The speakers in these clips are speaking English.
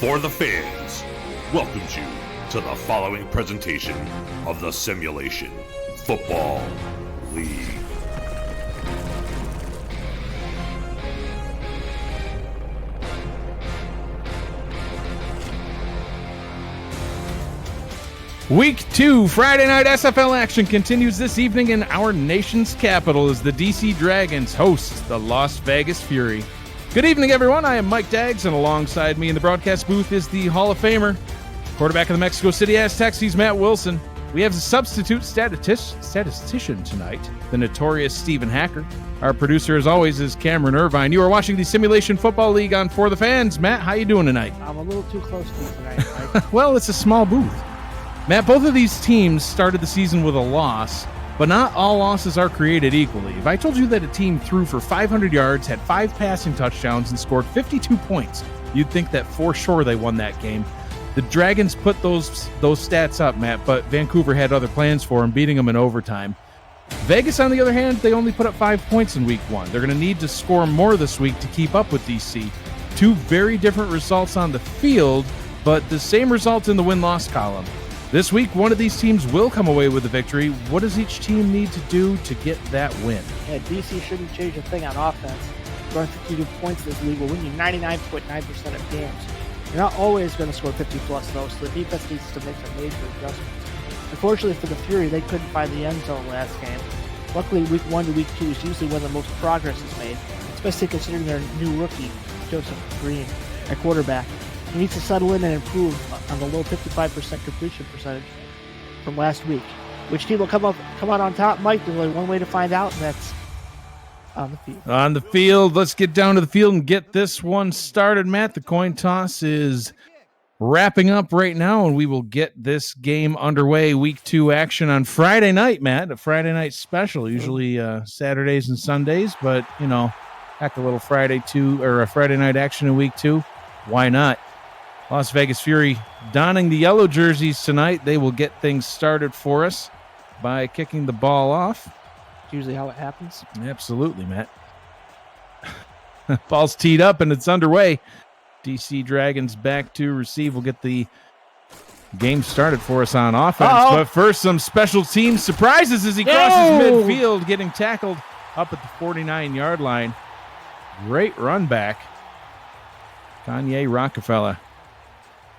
for the fans welcomes you to the following presentation of the Simulation Football League. Week 2 Friday night SFL action continues this evening in our nation's capital as the DC Dragons host the Las Vegas Fury. Good evening, everyone. I am Mike Daggs, and alongside me in the broadcast booth is the Hall of Famer, quarterback of the Mexico City Aztecs. He's Matt Wilson. We have a substitute statistician tonight, the notorious Stephen Hacker. Our producer, as always, is Cameron Irvine. You are watching the Simulation Football League on For the Fans. Matt, how you doing tonight? I'm a little too close to you tonight, Mike. Well, it's a small booth. Matt, both of these teams started the season with a loss, but not all losses are created equally. If I told you that a team threw for 500 yards, had 5 passing touchdowns, and scored 52 points, you'd think that for sure they won that game. The Dragons put those stats up, Matt, but Vancouver had other plans for them, beating them in overtime. Vegas, on the other hand, they only put up 5 points in week 1. They're going to need to score more this week to keep up with DC. 2 very different results on the field, but the same result in the win-loss column. This week, one of these teams will come away with a victory. What does each team need to do to get that win? Yeah, DC shouldn't change a thing on offense. Scoring 52 points in this league will win you 99.9% of games. You're not always going to score 50-plus, though, so the defense needs to make some major adjustments. Unfortunately for the Fury, they couldn't find the end zone last game. Luckily, week 1 to week 2 is usually when the most progress is made, especially considering their new rookie, Joseph Green, at quarterback. He needs to settle in and improve on the low 55% completion percentage from last week. Which team will come out on top, Mike? There's only one way to find out, and that's on the field. On the field, let's get down to the field and get this one started, Matt. The coin toss is wrapping up right now, and we will get this game underway. Week 2 action on Friday night, Matt. A Friday night special, usually Saturdays and Sundays, but, heck, a little Friday night action in week 2. Why not? Las Vegas Fury donning the yellow jerseys tonight. They will get things started for us by kicking the ball off. It's usually how it happens. Absolutely, Matt. Ball's teed up and it's underway. DC Dragons back to receive. We'll get the game started for us on offense. Uh-oh. But first, some special team surprises as he crosses midfield, getting tackled up at the 49-yard line. Great run back. Kanye Rockefeller.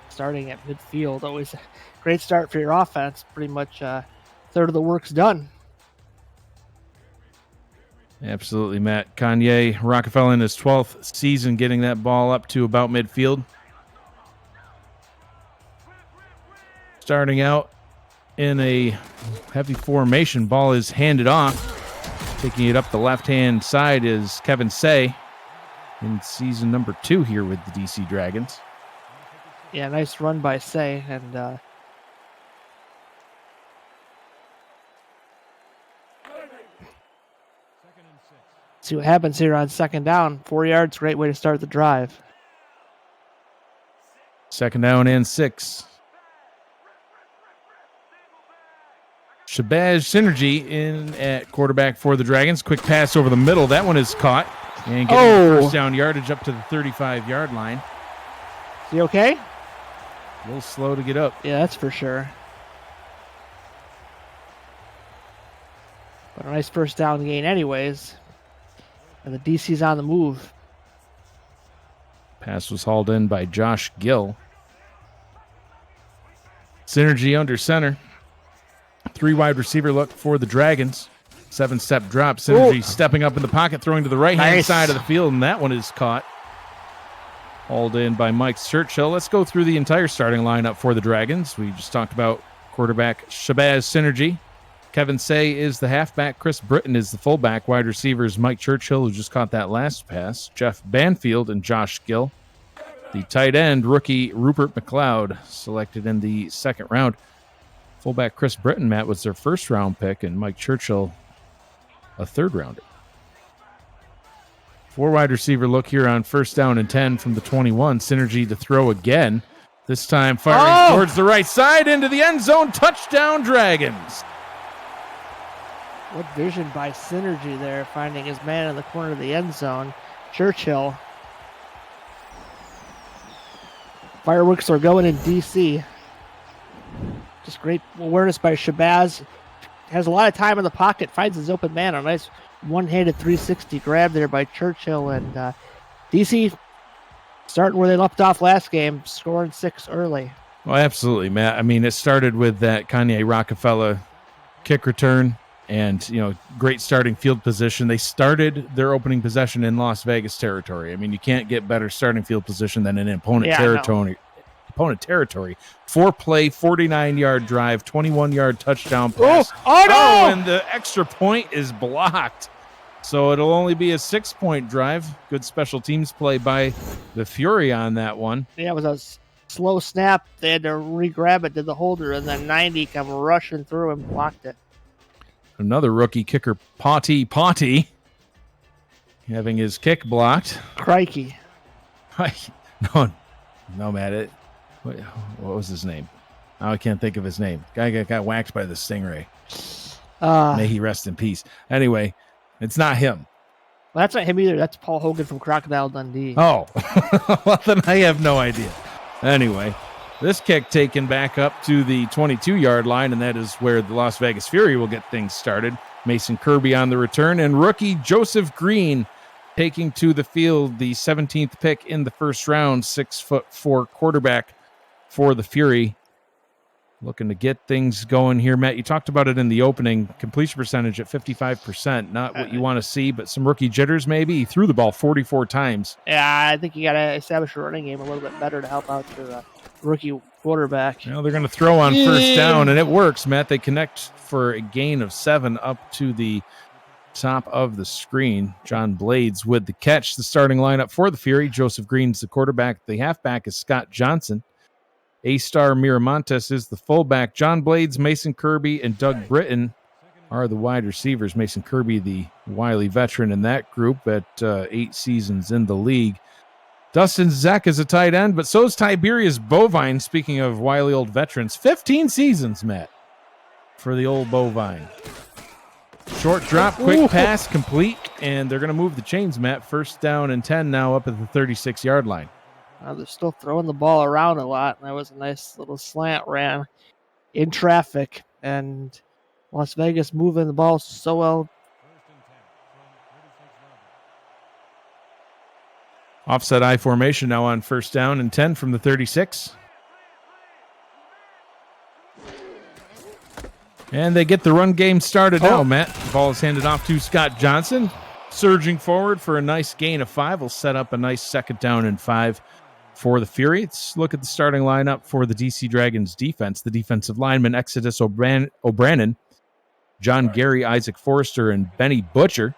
Starting at midfield, always a great start for your offense. Pretty much third of the work's done. Absolutely, Matt. Kanye Rockefeller in his 12th season getting that ball up to about midfield. Starting out in a heavy formation, ball is handed off. Taking it up the left-hand side is Kevin Say in season number 2 here with the DC Dragons. Yeah, nice run by Say, and see what happens here on second down. 4 yards, great way to start the drive. Second down and 6. Shabazz Synergy in at quarterback for the Dragons. Quick pass over the middle. That one is caught. And getting first down yardage up to the 35-yard line. Is he okay? A little slow to get up. Yeah, that's for sure. But a nice first down gain anyways. And the DC's on the move. Pass was hauled in by Josh Gill. Synergy under center. 3 wide receiver look for the Dragons. 7-step drop. Synergy stepping up in the pocket, throwing to the right-hand side of the field, and that one is caught. Hauled in by Mike Churchill. Let's go through the entire starting lineup for the Dragons. We just talked about quarterback Shabazz Synergy. Kevin Say is the halfback. Chris Britton is the fullback. Wide receivers Mike Churchill, who just caught that last pass. Jeff Banfield and Josh Gill. The tight end, rookie Rupert McLeod, selected in the second round. Fullback Chris Britton, Matt, was their first-round pick, and Mike Churchill, a third-rounder. 4 wide receiver look here on first down and 10 from the 21. Synergy to throw again. This time firing towards the right side into the end zone. Touchdown, Dragons. What vision by Synergy there, finding his man in the corner of the end zone. Churchill Fireworks are going in DC. Just great awareness by Shabazz. Has a lot of time in the pocket, finds his open man. A nice one-handed 360 grab there by Churchill. And DC starting where they left off last game, scoring 6 early. Well, absolutely, Matt. I mean, it started with that Kanye Rockefeller kick return and, great starting field position. They started their opening possession in Las Vegas territory. I mean, you can't get better starting field position than an opponent territory. 4-play, 49-yard drive, 21-yard touchdown pass. Oh, no! And the extra point is blocked. So it'll only be a 6-point drive. Good special teams play by the Fury on that one. Yeah, it was a slow snap. They had to re-grab it to the holder, and then 90 come rushing through and blocked it. Another rookie kicker, Potty, having his kick blocked. Crikey. No, Matt. What was his name? Oh, I can't think of his name. Guy got whacked by the stingray. May he rest in peace. Anyway, it's not him. Well, that's not him either. That's Paul Hogan from Crocodile Dundee. Oh, well, then I have no idea. Anyway, this kick taken back up to the 22-yard line, and that is where the Las Vegas Fury will get things started. Mason Kirby on the return, and rookie Joseph Green taking to the field, the 17th pick in the first round, 6'4" quarterback for the Fury. Looking to get things going here, Matt. You talked about it in the opening. Completion percentage at 55%. Not what you want to see, but some rookie jitters maybe. He threw the ball 44 times. Yeah, I think you got to establish a running game a little bit better to help out your rookie quarterback. They're going to throw on first down, and it works, Matt. They connect for a gain of 7 up to the top of the screen. John Blades with the catch. The starting lineup for the Fury. Joseph Green's the quarterback. The halfback is Scott Johnson. A-Star Miramontes is the fullback. John Blades, Mason Kirby, and Doug Britton are the wide receivers. Mason Kirby, the wily veteran in that group at 8 seasons in the league. Dustin Zeck is a tight end, but so is Tiberius Bovine, speaking of wily old veterans. 15 seasons, Matt, for the old Bovine. Short drop, quick pass, complete, and they're going to move the chains, Matt. First down and 10 now up at the 36-yard line. They're still throwing the ball around a lot, and that was a nice little slant ran in traffic, and Las Vegas moving the ball so well. Offset I formation now on first down and 10 from the 36. And they get the run game started now, Matt. The ball is handed off to Scott Johnson. Surging forward for a nice gain of 5. Will set up a nice second down and 5 for the Fury. Let's look at the starting lineup for the DC Dragons defense. The defensive linemen, Exodus O'Brien, John Gary, Isaac Forrester, and Benny Butcher.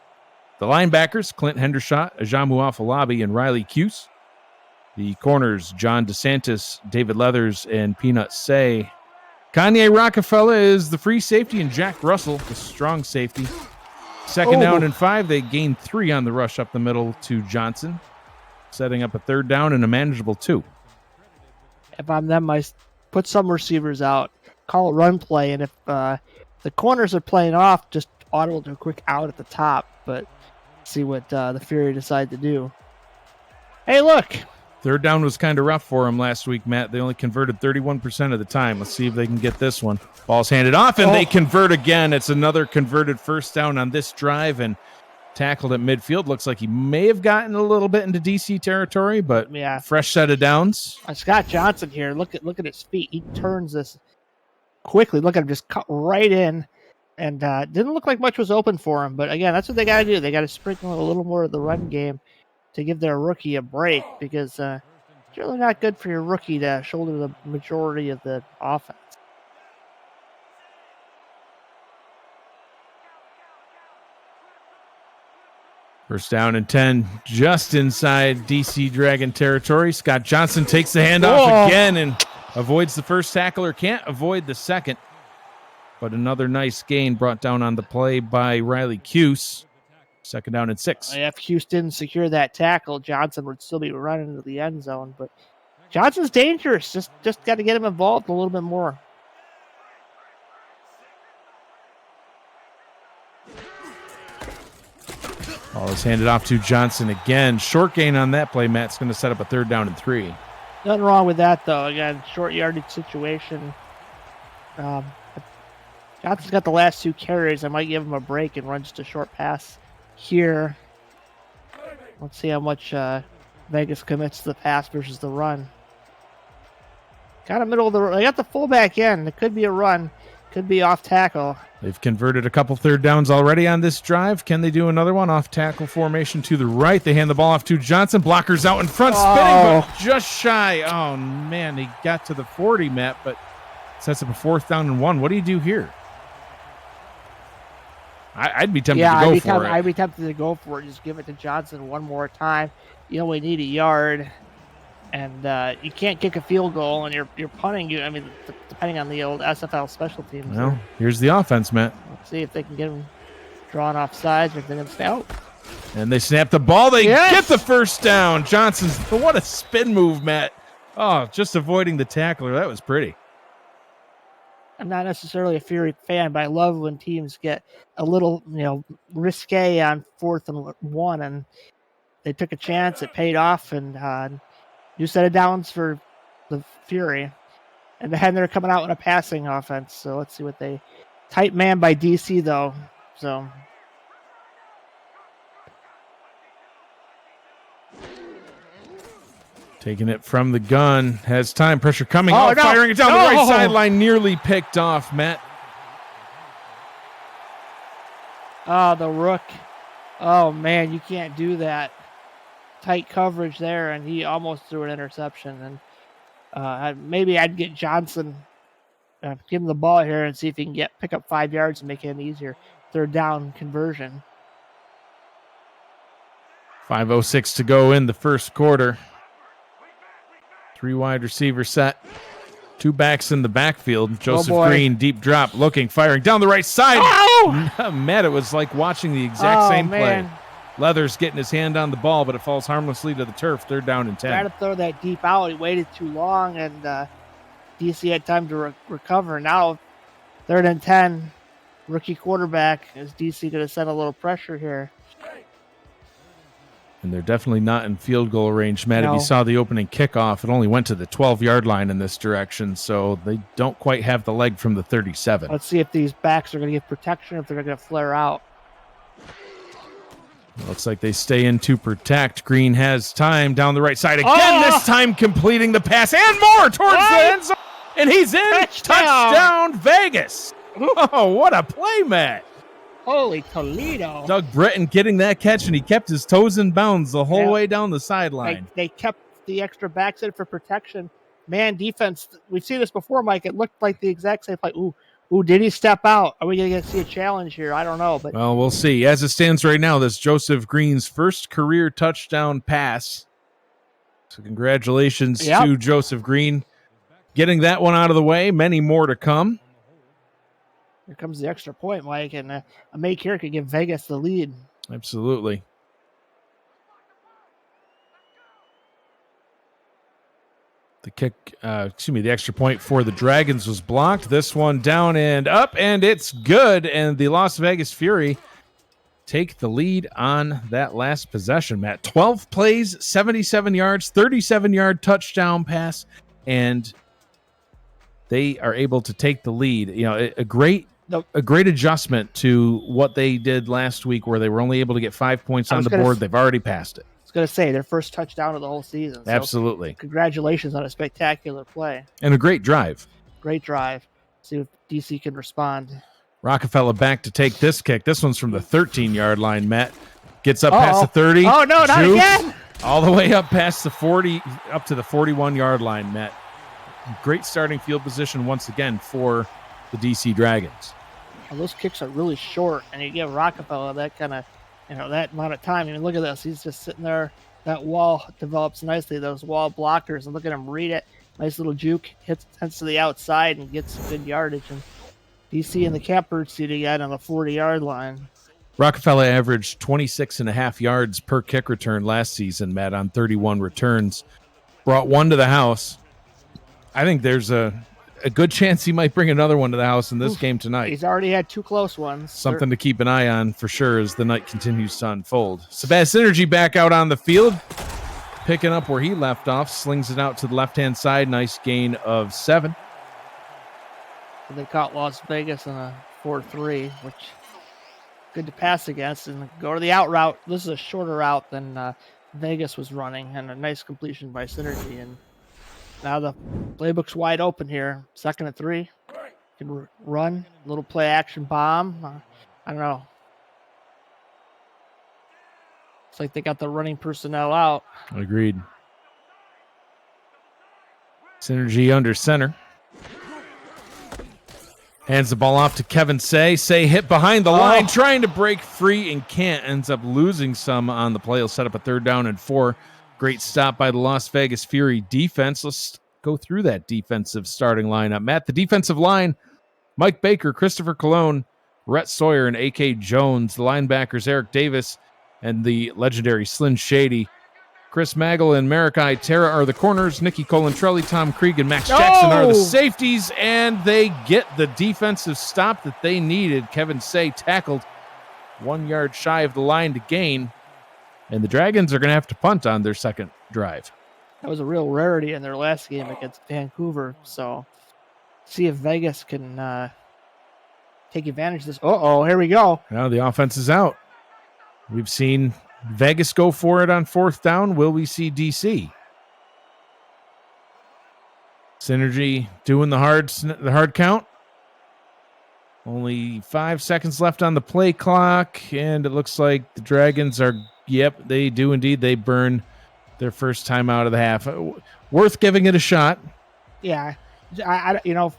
The linebackers, Clint Hendershot, Ajamu Afalabi, and Riley Cuse. The corners, John DeSantis, David Leathers, and Peanut Say. Kanye Rockefeller is the free safety, and Jack Russell, the strong safety. Second down and 5. They gain 3 on the rush up the middle to Johnson, setting up a third down and a manageable 2. If I'm them, I put some receivers out, call a run play, and if the corners are playing off, just audible to a quick out at the top, but see what the Fury decide to do. Hey, look! Third down was kind of rough for them last week, Matt. They only converted 31% of the time. Let's see if they can get this one. Ball's handed off, and they convert again. It's another converted first down on this drive, and tackled at midfield. Looks like he may have gotten a little bit into DC territory, but fresh set of downs. Scott Johnson here, look at his feet. He turns this quickly. Look at him just cut right in, and didn't look like much was open for him. But again, that's what they got to do. They got to sprinkle a little more of the run game to give their rookie a break, because it's really not good for your rookie to shoulder the majority of the offense. First down and 10, just inside DC Dragon territory. Scott Johnson takes the handoff again and avoids the first tackle, or can't avoid the second. But another nice gain brought down on the play by Riley Cuse. Second down and 6. If Cuse didn't secure that tackle, Johnson would still be running into the end zone. But Johnson's dangerous. Just got to get him involved a little bit more. Ball is handed off to Johnson again. Short gain on that play, Matt's going to set up a third down and 3. Nothing wrong with that, though. Again, short yardage situation. Johnson's got the last 2 carries. I might give him a break and run just a short pass here. Let's see how much Vegas commits to the pass versus the run. Kind of middle of the road. I got the fullback in. It could be a run. Could be off tackle. They've converted a couple third downs already on this drive. Can they do another one? Off tackle formation to the right. They hand the ball off to Johnson. Blockers out in front, spinning, but just shy. Oh, man, he got to the 40, Matt, but sets up a 4th down and 1. What do you do here? I'd be tempted to go for it. I'd be tempted to go for it. Just give it to Johnson one more time. You only need a yard. And you can't kick a field goal, and you're punting. I mean, depending on the old SFL special teams. Well, here's the offense, Matt. Let's see if they can get them drawn off sides, or if they're going to stay out. And they snap the ball. They get the 1st down. Johnson's, what a spin move, Matt. Oh, just avoiding the tackler. That was pretty. I'm not necessarily a Fury fan, but I love when teams get a little, risque on 4th and 1, and they took a chance. It paid off, and new set of downs for the Fury. And then they're coming out with a passing offense. So let's see what they... Tight man by DC, though. So... Taking it from the gun. Has time. Pressure coming. Firing it down the right sideline. Nearly picked off, Matt. Oh, the rook. Oh, man, you can't do that. Tight coverage there, and he almost threw an interception. And maybe I'd get Johnson, give him the ball here and see if he can pick up 5 yards and make it an easier 3rd down conversion. 5:06 to go in the 1st quarter. 3 wide receiver set. 2 backs in the backfield. Joseph Green, deep drop, looking, firing down the right side. Oh! Matt, it was like watching the exact same play. Leathers getting his hand on the ball, but it falls harmlessly to the turf. 3rd down and 10. Tried to throw that deep out. He waited too long, and DC had time to recover. Now, 3rd and 10. Rookie quarterback. Is DC going to send a little pressure here? And they're definitely not in field goal range, Matt. No. If you saw the opening kickoff, it only went to the 12-yard line in this direction, so they don't quite have the leg from the 37. Let's see if these backs are going to get protection, if they're going to flare out. Looks like they stay in to protect. Green has time down the right side again, this time completing the pass and more towards the end zone. And he's in. Touchdown Vegas. Oh, what a play, Matt. Holy Toledo. Doug Britton getting that catch, and he kept his toes in bounds the whole way down the sideline. They kept the extra backs in for protection. Man, defense, we've seen this before, Mike. It looked like the exact same play. Ooh, did he step out? Are we going to see a challenge here? I don't know. But well, we'll see. As it stands right now, this Joseph Green's 1st career touchdown pass. So congratulations to Joseph Green getting that one out of the way. Many more to come. Here comes the extra point, Mike, and a make here could give Vegas the lead. Absolutely. The extra point for the Dragons was blocked. This one down and up, and it's good. And the Las Vegas Fury take the lead on that last possession, Matt. 12 plays, 77 yards, 37-yard touchdown pass, and they are able to take the lead. A great adjustment to what they did last week, where they were only able to get 5 points on the board. They've already passed it. I was going to say, their first touchdown of the whole season. So absolutely. Congratulations on a spectacular play. And a great drive. Great drive. See if DC can respond. Rockefeller back to take this kick. This one's from the 13-yard line, Matt. Gets up past the 30. Oh, no, not again. All the way up past the 40, up to the 41-yard line, Matt. Great starting field position once again for the DC Dragons. Well, those kicks are really short, and you give Rockefeller that kind of, that amount of time. I mean, look at this. He's just sitting there. That wall develops nicely, those wall blockers, and look at him read it. Nice little juke, heads to the outside and gets some good yardage. And DC in the catbird seat again on the 40-yard line. Rockefeller averaged 26.5 yards per kick return last season, Matt, on 31 returns. Brought one to the house. I think there's a good chance he might bring another one to the house in this game tonight. He's already had 2 close ones. Something to keep an eye on for sure as the night continues to unfold. Sebastian Energy back out on the field. picking up where he left off, slings it out to the left-hand side. Nice gain of 7. They caught Las Vegas in a 4-3, which good to pass against and go to the out route. This is a shorter route than Vegas was running, and a nice completion by Synergy. And now the playbook's wide open here. 2nd and 3. Can run, little play action bomb. I don't know. It's like they got the running personnel out. Agreed. Synergy under center. Hands the ball off to Kevin Say. Say hit behind the line, trying to break free and can't. Ends up losing some on the play. He'll set up a 3rd down and 4. Great stop by the Las Vegas Fury defense. Let's go through that defensive starting lineup. Matt, the defensive line, Mike Baker, Christopher Colon, Rhett Sawyer, and A.K. Jones. The linebackers, Eric Davis and the legendary Slyn Shady. Chris Maggle and Marikai Terra are the corners. Nicky Colantrelli, Tom Krieg, and Max Jackson are the safeties, and they get the defensive stop that they needed. Kevin Say tackled 1 yard shy of the line to gain, and the Dragons are going to have to punt on their second drive. That was a real rarity in their last game against Vancouver, so see if Vegas can take advantage of this. Here we go. Now the offense is out. We've seen Vegas go for it on 4th down. Will we see DC? Synergy doing the hard count. Only 5 seconds left on the play clock, and it looks like the Dragons are, they do indeed. They burn their first time out of the half. Worth giving it a shot. Yeah.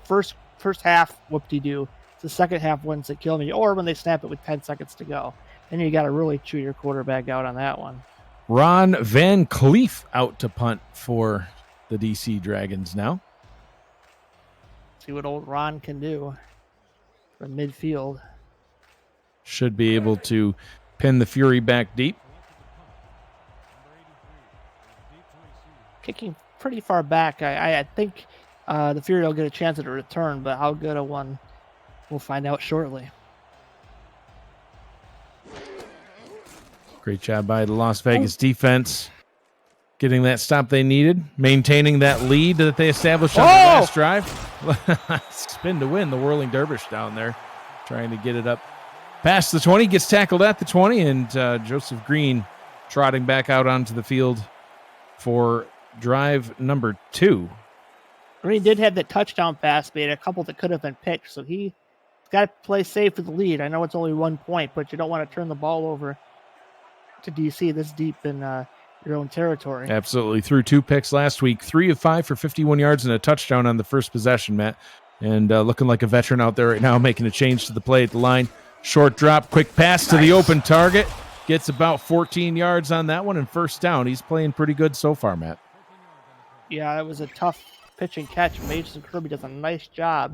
First half, whoop-de-doo. It's the second half ones that kill me, or when they snap it with 10 seconds to go. Then you got to really chew your quarterback out on that one. Ron Van Cleef out to punt for the DC Dragons now. See what old Ron can do from midfield. Should be able to pin the Fury back deep. Kicking pretty far back. I think the Fury will get a chance at a return, but how good a one, we'll find out shortly. Great job by the Las Vegas defense, getting that stop they needed, maintaining that lead that they established on the last drive. Spin to win, the whirling dervish down there, trying to get it up past the 20, gets tackled at the 20, and Joseph Green trotting back out onto the field for drive number 2. Green did have that touchdown pass, but he had a couple that could have been picked, so he's got to play safe with the lead. I know it's only 1 point, but you don't want to turn the ball over to DC this deep in your own territory. Absolutely. Threw 2 picks last week, 3 of 5 for 51 yards and a touchdown on the first possession, Matt. And looking like a veteran out there right now, making a change to the play at the line. Short drop, quick pass to the open target. Gets about 14 yards on that one and first down. He's playing pretty good so far, Matt. Yeah, it was a tough pitch and catch. Mason Kirby does a nice job.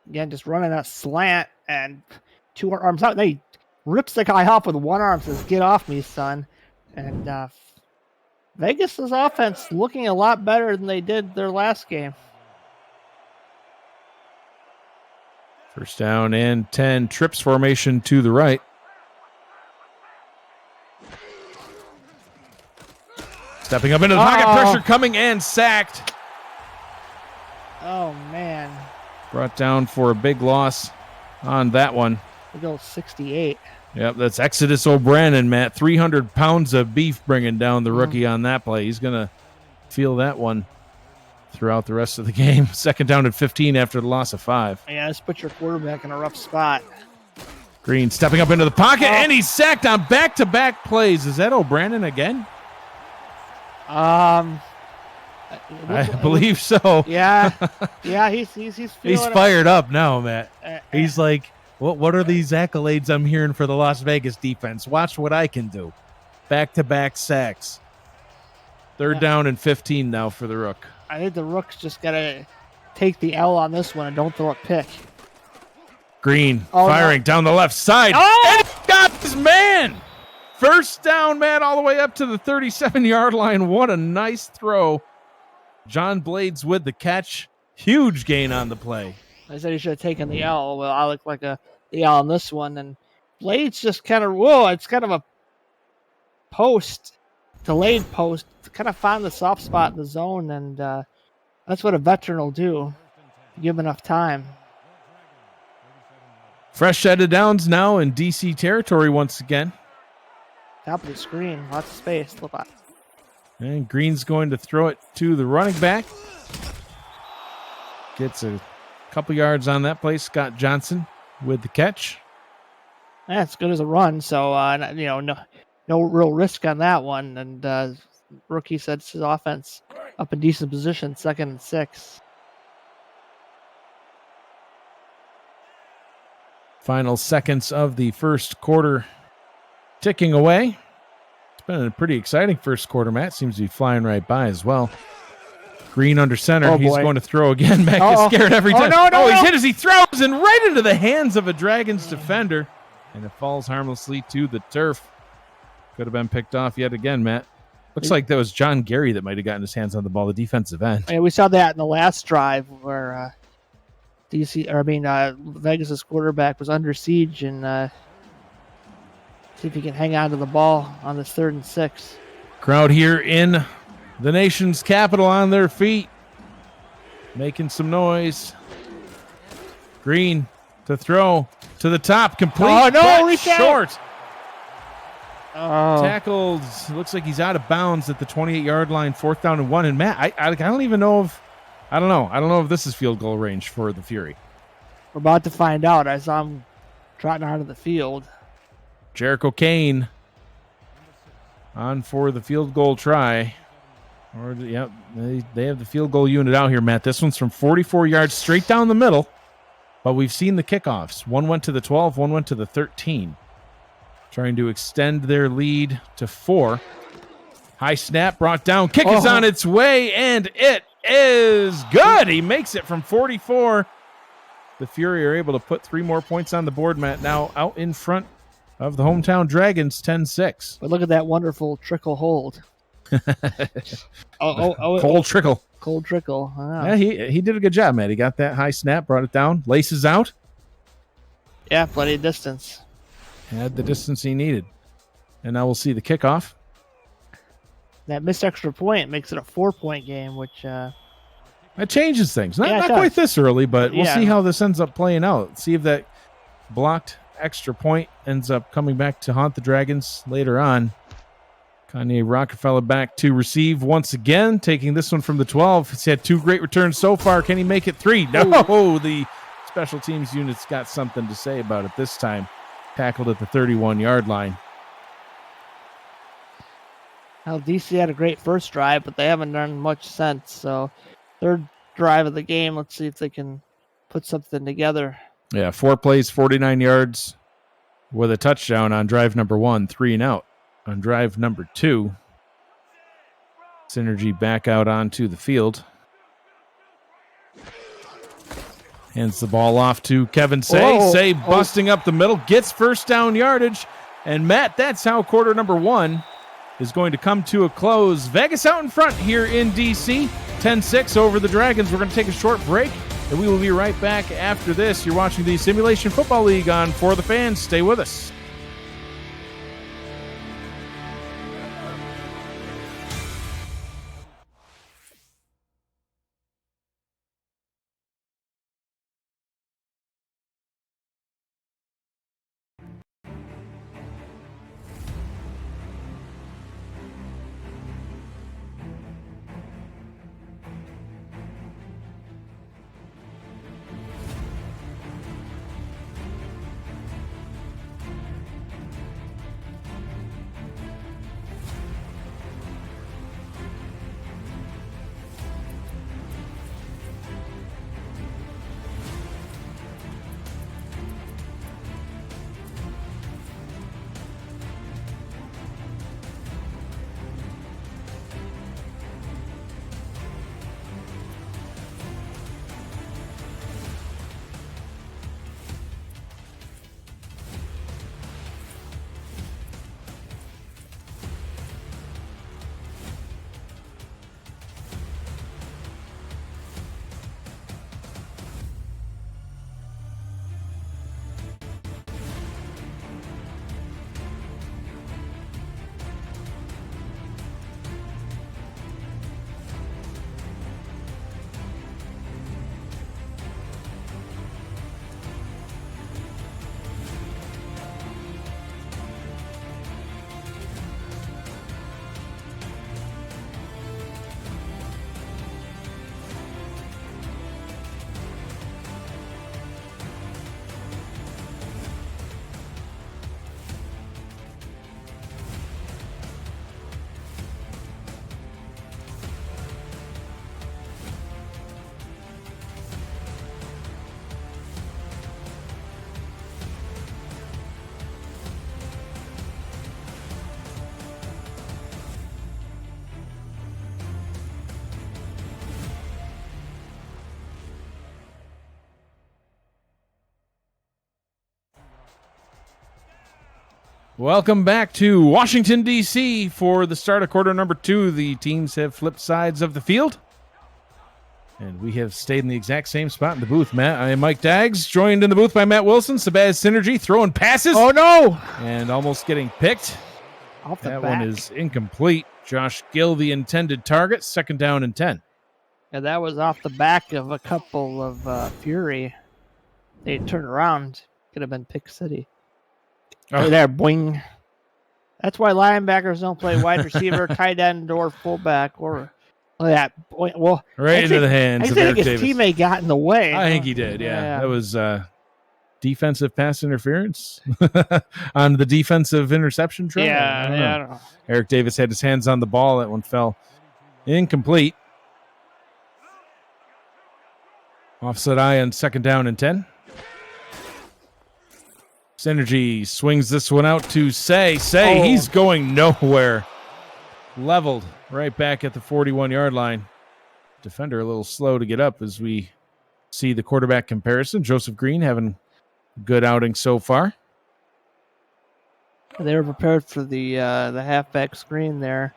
Again, just running a slant and 2 arms out. They rips the guy off with 1 arm, says, "Get off me, son." And Vegas's offense looking a lot better than they did their last game. First down and 10. Trips formation to the right. Stepping up into the pocket, pressure coming and sacked. Oh, man. Brought down for a big loss on that one. We go 68. Yep, that's Exodus O'Brien, Matt. 300 pounds of beef bringing down the rookie on that play. He's going to feel that one throughout the rest of the game. Second down and 15 after the loss of 5. Yeah, just put your quarterback in a rough spot. Green stepping up into the pocket, and he's sacked on back-to-back plays. Is that O'Brien again? I believe so. Yeah, he's feeling he's fired up now, Matt. He's like, what are these accolades I'm hearing for the Las Vegas defense? Watch what I can do. Back-to-back sacks. Third down and 15 now for the Rook. I think the Rook's just got to take the L on this one and don't throw a pick. Green firing down the left side. And he got his man. First down, Matt, all the way up to the 37-yard line. What a nice throw. John Blades with the catch. Huge gain on the play. I said he should have taken the L. Well, I look like the L on this one. And Blades just kind of, it's kind of a post delayed post, kind of found the soft spot in the zone, and that's what a veteran will do. Give him enough time. Fresh set of downs now in DC territory once again. Top of the screen, lots of space. And Green's going to throw it to the running back. Gets a couple yards on that play. Scott Johnson with the catch. Yeah, it's good as a run, so no real risk on that one. And rookie sets his offense up in decent position, 2nd and 6. Final seconds of the first quarter ticking away. It's been a pretty exciting first quarter, Matt. Seems to be flying right by as well. Green under center. Oh, he's going to throw again. Matt gets scared every time. He's hit as he throws and right into the hands of a Dragons defender. And it falls harmlessly to the turf. Could have been picked off yet again, Matt. Looks like that was John Gary that might have gotten his hands on the ball, the defensive end. Yeah, we saw that in the last drive where Vegas's quarterback was under siege, and see if he can hang on to the ball on this 3rd and 6. Crowd here in the nation's capital on their feet, making some noise. Green to throw to the top, complete. Oh no, short. Oh. Tackled. Looks like he's out of bounds at the 28-yard line. 4th down and 1. And Matt, I don't even know if I don't know if this is field goal range for the Fury. We're about to find out. I saw him trotting out of the field. Jericho Kane on for the field goal try. They have the field goal unit out here, Matt. This one's from 44 yards straight down the middle. But we've seen the kickoffs. One went to the 12, one went to the 13. Trying to extend their lead to 4. High snap brought down. Kick is on its way, and it is good. He makes it from 44. The Fury are able to put 3 more points on the board, Matt. Now out in front of the hometown Dragons, 10-6. But look at that wonderful trickle hold. Cold trickle. Cold trickle. Yeah, he did a good job, Matt. He got that high snap, brought it down, laces out. Yeah, plenty of distance. Had the distance he needed. And now we'll see the kickoff. That missed extra point makes it a 4-point game, which... That changes things. Not does. quite this early, but we'll see how this ends up playing out. See if that blocked extra point ends up coming back to haunt the Dragons later on. Kanye Rockefeller back to receive once again, taking this one from the 12. He's had 2 great returns so far. Can he make it 3? No, the special teams unit's got something to say about it this time. Tackled at the 31-yard line. Well, DC had a great first drive, but they haven't done much since. So, 3rd drive of the game. Let's see if they can put something together. Yeah, 4 plays, 49 yards with a touchdown on drive number 1, 3 and out. On drive number 2, Synergy back out onto the field. Hands the ball off to Kevin Say. Say busting up the middle, gets first down yardage. And Matt, that's how quarter number 1 is going to come to a close. Vegas out in front here in DC, 10-6 over the Dragons. We're going to take a short break, and we will be right back after this. You're watching the Simulation Football League on For the Fans. Stay with us. Welcome back to Washington, D.C. for the start of quarter number 2. The teams have flipped sides of the field, and we have stayed in the exact same spot in the booth, Matt. I am Mike Daggs, joined in the booth by Matt Wilson. Sabaz Synergy throwing passes. Oh, no! And almost getting picked. Off the that back. One is incomplete. Josh Gill, the intended target, 2nd down and 10. And that was off the back of a couple of Fury. They turned around. Could have been Pick City. Right there, boing. That's why linebackers don't play wide receiver, tight end, or fullback, or that. Well, right into the hands of Eric Davis. His teammate got in the way. I think he did. Yeah. That was defensive pass interference on the defensive interception try. Yeah, I don't know. Eric Davis had his hands on the ball. That one fell incomplete. Offset eye on 2nd down and 10. Synergy swings this one out to Say. He's going nowhere. Leveled right back at the 41-yard line. Defender a little slow to get up as we see the quarterback comparison. Joseph Green having a good outing so far. They were prepared for the halfback screen there.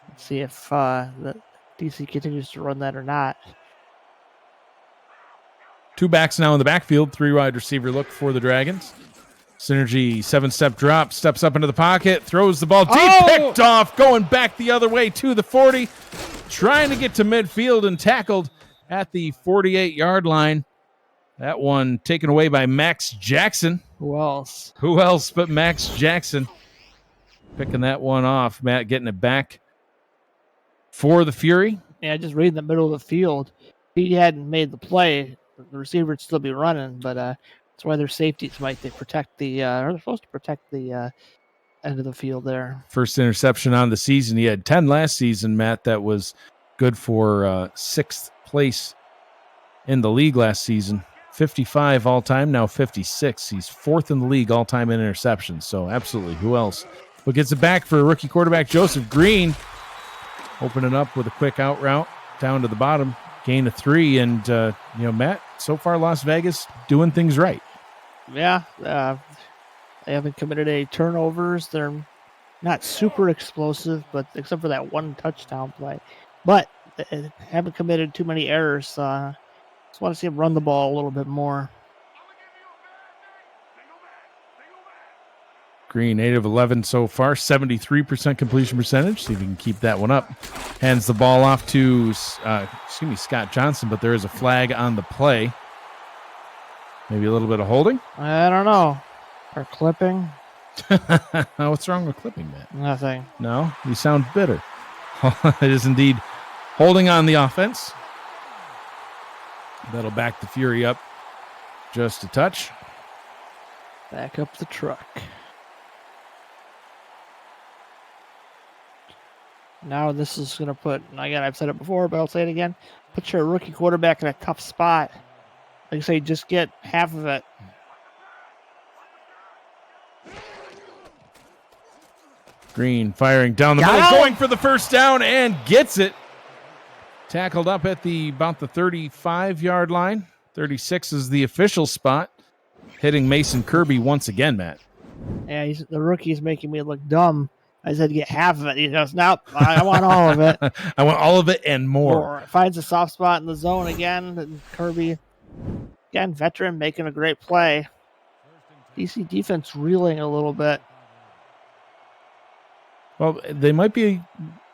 Let's see if the DC continues to run that or not. 2 backs now in the backfield. 3 wide receiver look for the Dragons. Synergy, 7-step drop, steps up into the pocket, throws the ball deep, picked off, going back the other way to the 40, trying to get to midfield and tackled at the 48-yard line. That one taken away by Max Jackson. Who else? Who else but Max Jackson? Picking that one off. Matt getting it back for the Fury. Yeah, just right in the middle of the field. If he hadn't made the play, the receiver would still be running, but that's why their safeties might protect the or they're supposed to protect the end of the field there. First interception on the season. He had 10 last season, Matt. That was good for 6th place in the league last season. 55 all-time, now 56. He's 4th in the league all-time in interceptions. So absolutely, who else? But gets it back for rookie quarterback Joseph Green. Opening up with a quick out route down to the bottom. Gain of 3. And, Matt, so far Las Vegas doing things right. Yeah, they haven't committed any turnovers. They're not super explosive, but except for that one touchdown play. But they haven't committed too many errors. Just want to see them run the ball a little bit more. Green, 8 of 11 so far, 73% completion percentage. See if he can keep that one up. Hands the ball off to, Scott Johnson, but there is a flag on the play. Maybe a little bit of holding? I don't know. Or clipping? What's wrong with clipping, Matt? Nothing. No? You sound bitter. It is indeed holding on the offense. That'll back the Fury up just a touch. Back up the truck. Now this is going to put, again, I've said it before, but I'll say it again, put your rookie quarterback in a tough spot. Like I say, just get half of it. Green firing down the middle, going for the first down and gets it. Tackled up at about the 35-yard line. 36 is the official spot. Hitting Mason Kirby once again, Matt. Yeah, the rookie's making me look dumb. I said get half of it. He goes, nope, I want all of it. I want all of it and more. Finds a soft spot in the zone again. And Kirby, again, veteran, making a great play. DC defense reeling a little bit. Well, they might be a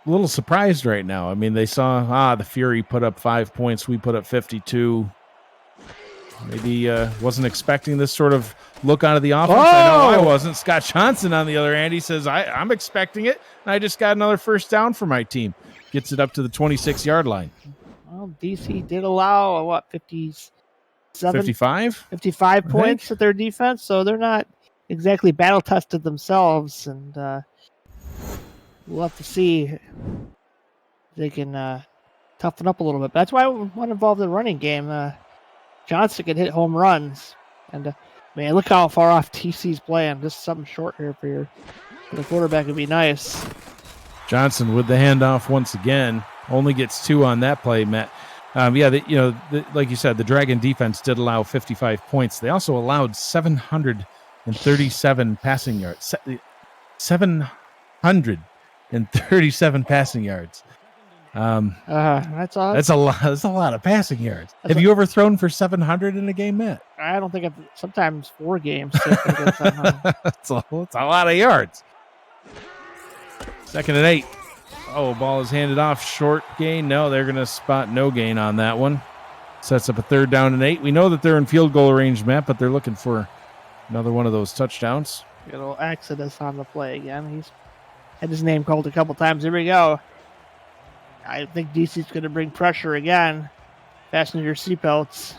little surprised right now. I mean, they saw, the Fury put up 5 points. We put up 52. Maybe wasn't expecting this sort of look out of the offense. I know I wasn't. Scott Johnson, on the other hand, he says, I'm expecting it, and I just got another first down for my team. Gets it up to the 26-yard line. Well, DC did allow, 55? 55 points at their defense, so they're not exactly battle-tested themselves, and we'll have to see if they can toughen up a little bit. That's why we want to involve the running game. Johnson can hit home runs, and man, look how far off TC's playing. Just something short here for the quarterback would be nice. Johnson with the handoff once again. Only gets 2 on that play, Matt. Like you said, the Dragon defense did allow 55 points. They also allowed 737 passing yards. 737 passing yards. That's all. That's a lot. That's a lot of passing yards. Have you ever thrown for 700 in a game, Matt? I don't think I've sometimes 4 games. It's a lot of yards. 2nd and 8. Oh, ball is handed off. Short gain. No, they're going to spot no gain on that one. Sets up a 3rd down and 8. We know that they're in field goal range, Matt, but they're looking for another one of those touchdowns. A little Exodus on the play again. He's had his name called a couple times. Here we go. I think DC's going to bring pressure again. Fasten your seatbelts.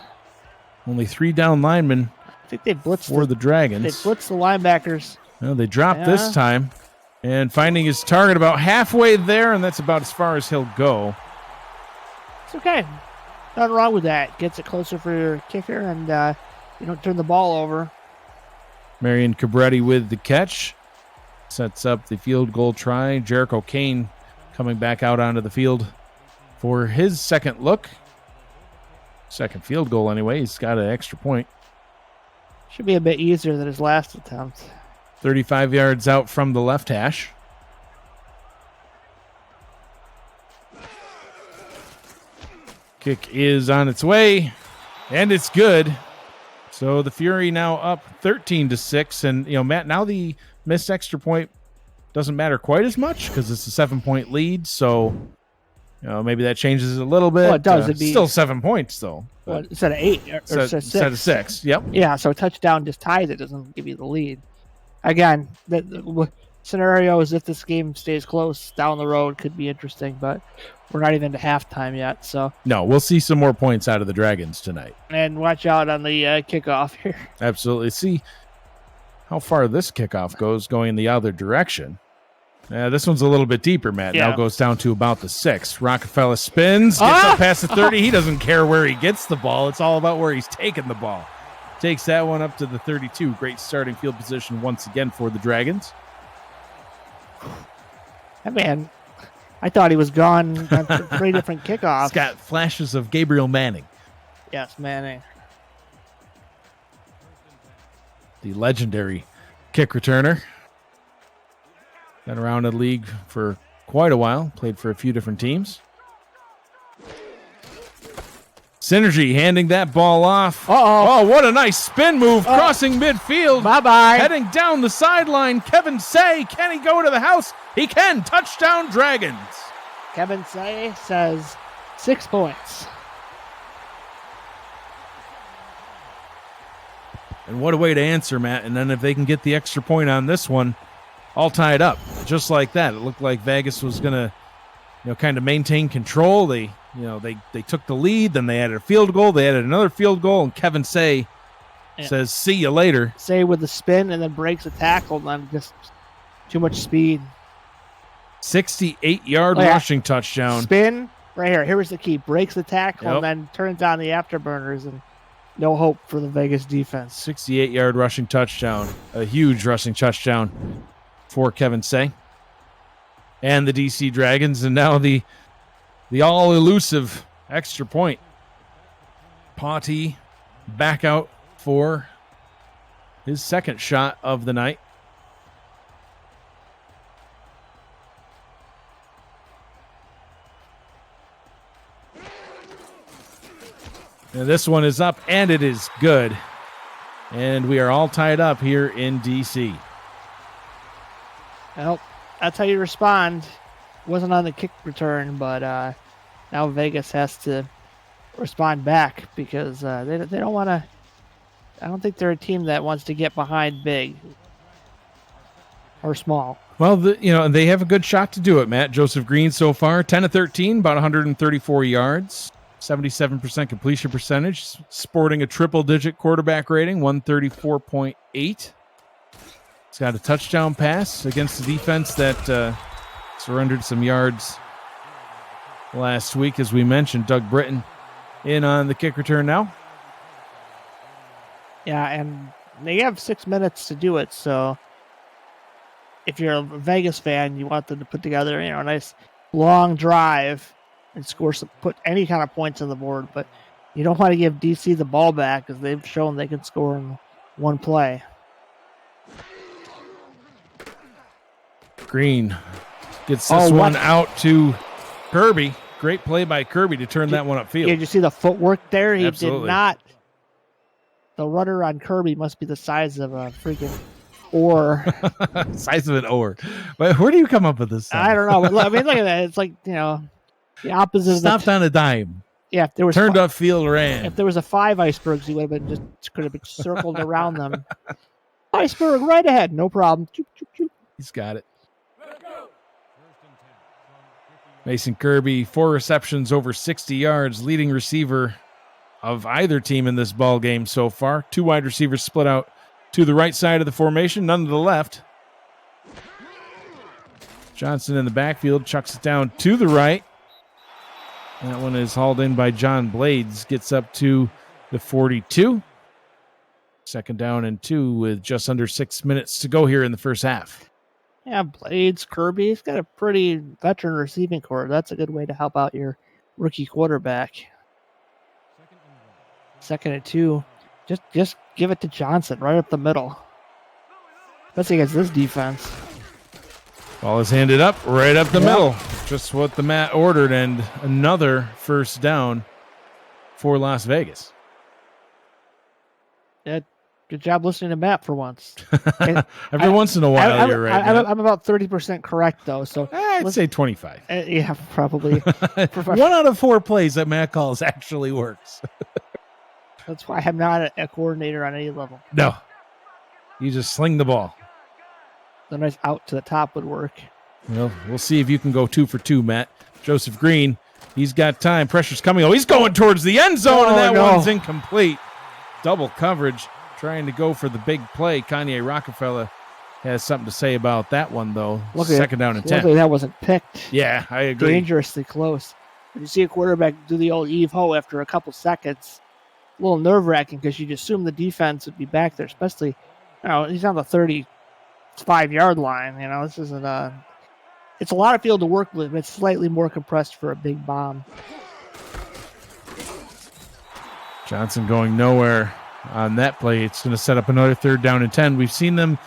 Only 3 down linemen. I think they blitzed for the Dragons. They blitzed the linebackers. Well, they dropped this time. And finding his target about halfway there, and that's about as far as he'll go. It's okay. Nothing wrong with that. Gets it closer for your kicker, and you don't turn the ball over. Marion Cabretti with the catch. Sets up the field goal try. Jericho Kane coming back out onto the field for his 2nd look. 2nd field goal anyway. He's got an extra point. Should be a bit easier than his last attempt. 35 yards out from the left hash. Kick is on its way, and it's good. So the Fury now up 13-6, and Matt, now the missed extra point doesn't matter quite as much because it's a 7-point lead. So maybe that changes it a little bit. Well, it does. It'd be still 7 points though. Well, instead of 8 or instead of 6. Yep. Yeah. So a touchdown just ties it. Doesn't give you the lead. Again, the scenario is if this game stays close down the road could be interesting, but we're not even to halftime yet. So no, we'll see some more points out of the Dragons tonight. And watch out on the kickoff here. Absolutely. See how far this kickoff goes going in the other direction. This one's a little bit deeper, Matt. Yeah. Now goes down to about the 6. Rockefeller spins, gets up past the 30. He doesn't care where he gets the ball. It's all about where he's taking the ball. Takes that one up to the 32. Great starting field position once again for the Dragons. That man, I thought he was gone on 3 different kickoffs. He's got flashes of Gabriel Manning. Yes, Manning. The legendary kick returner. Been around the league for quite a while. Played for a few different teams. Synergy handing that ball off. Uh-oh. Oh, what a nice spin move. Crossing midfield. Bye-bye. Heading down the sideline. Kevin Say, can he go to the house? He can. Touchdown, Dragons. Kevin Say says 6 points. And what a way to answer, Matt. And then if they can get the extra point on this one, all tied up. Just like that. It looked like Vegas was going to, kind of maintain control. They took the lead, then they added a field goal, they added another field goal, and Kevin Say says, see you later. Say with the spin and then breaks a tackle, and then just too much speed. 68-yard rushing touchdown. Spin, right here. Here's the key. Breaks the tackle and then turns on the afterburners, and no hope for the Vegas defense. 68-yard rushing touchdown. A huge rushing touchdown for Kevin Say and the DC Dragons, and now the all-elusive extra point. Potty back out for his 2nd shot of the night. And this one is up, and it is good. And we are all tied up here in DC. Well, that's how you respond. Wasn't on the kick return, but now Vegas has to respond back because they don't want to. I don't think they're a team that wants to get behind big or small. Well, they have a good shot to do it, Matt. Joseph Green so far, 10 of 13, about 134 yards, 77% completion percentage, sporting a triple-digit quarterback rating, 134.8. He's got a touchdown pass against the defense that surrendered some yards last week, as we mentioned. Doug Britton in on the kick return now. Yeah, and they have 6 minutes to do it, so if you're a Vegas fan, you want them to put together a nice long drive and put any kind of points on the board, but you don't want to give DC the ball back because they've shown they can score in one play. Green gets this one out to Kirby. Great play by Kirby to turn that one upfield. Did you see the footwork there? He Absolutely. did not. The runner on Kirby must be the size of a freaking oar. Size of an oar. But where do you come up with this? I don't know. I mean, look at that. It's like, the opposite Stopped on a dime. Yeah, if there was turned upfield, ran. If there was a 5 icebergs, he would have been could have been circled around them. Iceberg right ahead, no problem. Choop, choop, choop. He's got it. Mason Kirby, 4 receptions, over 60 yards, leading receiver of either team in this ball game so far. 2 wide receivers split out to the right side of the formation, none to the left. Johnson in the backfield chucks it down to the right. That one is hauled in by John Blades, gets up to the 42. 2nd down and 2 with just under 6 minutes to go here in the first half. Yeah, Blades, Kirby, he's got a pretty veteran receiving core. That's a good way to help out your rookie quarterback. 2nd and 2. Just give it to Johnson right up the middle. Especially against this defense. Ball is handed up right up the middle. Just what the Matt ordered, and another first down for Las Vegas. Yeah, good job listening to Matt for once. Every once in a while, you're right. I'm about 30% correct, though. So I'd say 25. Yeah, probably. 1 out of 4 plays that Matt calls actually works. That's why I'm not a coordinator on any level. No. You just sling the ball. The nice out to the top would work. Well, we'll see if you can go 2 for 2, Matt. Joseph Green, he's got time. Pressure's coming. Oh, he's going towards the end zone, and that one's incomplete. Double coverage, trying to go for the big play. Kanye Rockefeller has something to say about that one, though. Second down and 10. Luckily that wasn't picked. Yeah, I agree. Dangerously close. When you see a quarterback do the old Eve-ho after a couple seconds, a little nerve-wracking because you'd assume the defense would be back there, especially, he's on the 35-yard line. This isn't it's a lot of field to work with, but it's slightly more compressed for a big bomb. Johnson going nowhere on that play. It's going to set up another 3rd down and 10. We've seen them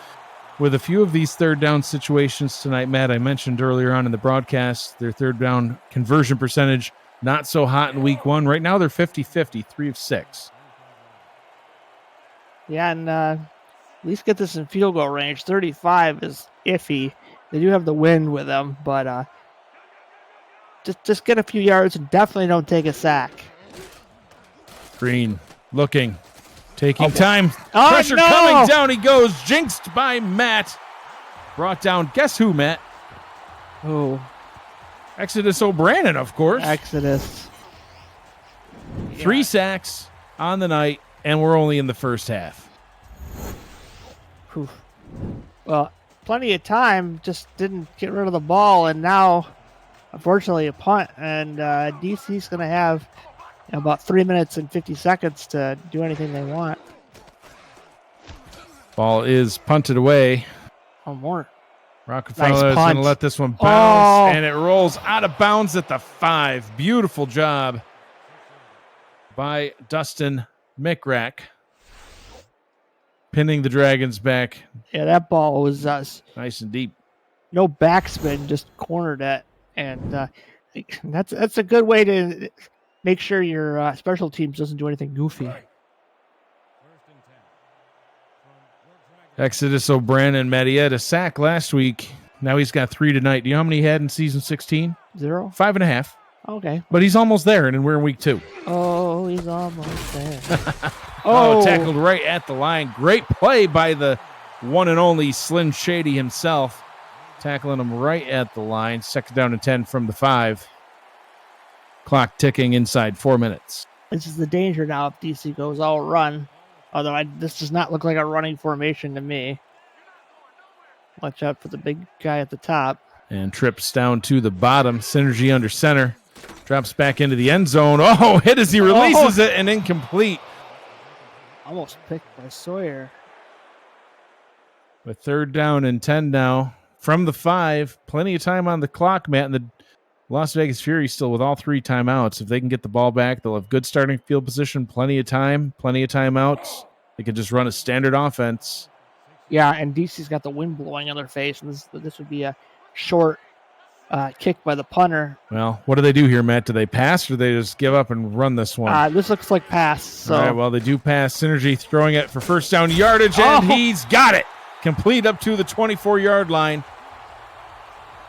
with a few of these 3rd down situations tonight, Matt. I mentioned earlier on in the broadcast, their 3rd down conversion percentage not so hot in week 1. Right now they're 50-50, 3 of 6. Yeah, and at least get this in field goal range. 35 is iffy. They do have the wind with them, but just get a few yards and definitely don't take a sack. Green looking, taking time. Oh, Pressure coming down. He goes, jinxed by Matt. Brought down, guess who, Matt? Oh, Exodus O'Brien, of course. Exodus. 3 sacks on the night, and we're only in the first half. Whew. Well, plenty of time, just didn't get rid of the ball, and now, unfortunately, a punt. And DC's going to have about 3 minutes and 50 seconds to do anything they want. Ball is punted away. Oh, more. Rockefeller is going to let this one bounce, and it rolls out of bounds at the 5. Beautiful job by Dustin McRack, pinning the Dragons back. Yeah, that ball was nice and deep. No backspin, just cornered it, and that's a good way to make sure your special teams doesn't do anything goofy. Exodus O'Brien and Matty had a sack last week. Now he's got 3 tonight. Do you know how many he had in season 16? 0? 5.5. Okay. But he's almost there, and we're in week 2. Oh, he's almost there. Tackled right at the line. Great play by the one and only Slim Shady himself. Tackling him right at the line. 2nd down and 10 from the 5. Clock ticking inside 4 minutes. This is the danger now if DC goes all run. Although this does not look like a running formation to me. Watch out for the big guy at the top. And trips down to the bottom. Synergy under center. Drops back into the end zone. Oh, hit as he releases it and incomplete. Almost picked by Sawyer. With 3rd down and 10 now from the 5. Plenty of time on the clock, Matt. And the Las Vegas Fury still with all 3 timeouts. If they can get the ball back, they'll have good starting field position, plenty of time, plenty of timeouts. They can just run a standard offense. Yeah, and DC's got the wind blowing on their face, and this would be a short kick by the punter. Well, what do they do here, Matt? Do they pass or do they just give up and run this one? This looks like pass. So. All right, well, they do pass. Synergy throwing it for first down yardage, and he's got it. Complete up to the 24-yard line.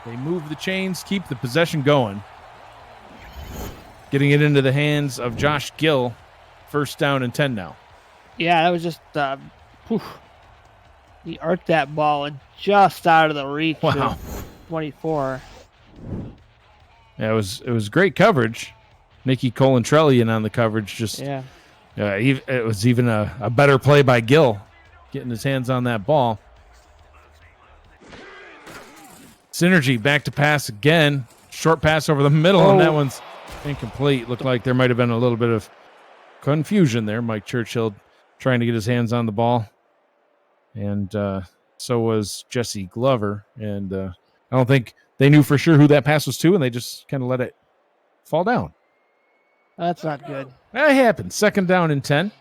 They move the chains, keep the possession going. Getting it into the hands of Josh Gill. First down and 10 now. Yeah, that was just he arced that ball and just out of the reach of 24. Yeah, it was great coverage. Nicky Colantrelli in on the coverage. It was even a better play by Gill, getting his hands on that ball. Synergy back to pass again. Short pass over the middle, and that one's incomplete. Looked like there might have been a little bit of confusion there. Mike Churchill trying to get his hands on the ball. And so was Jesse Glover. And I don't think they knew for sure who that pass was to, and they just kind of let it fall down. That's not good. That happens. Second down and 10.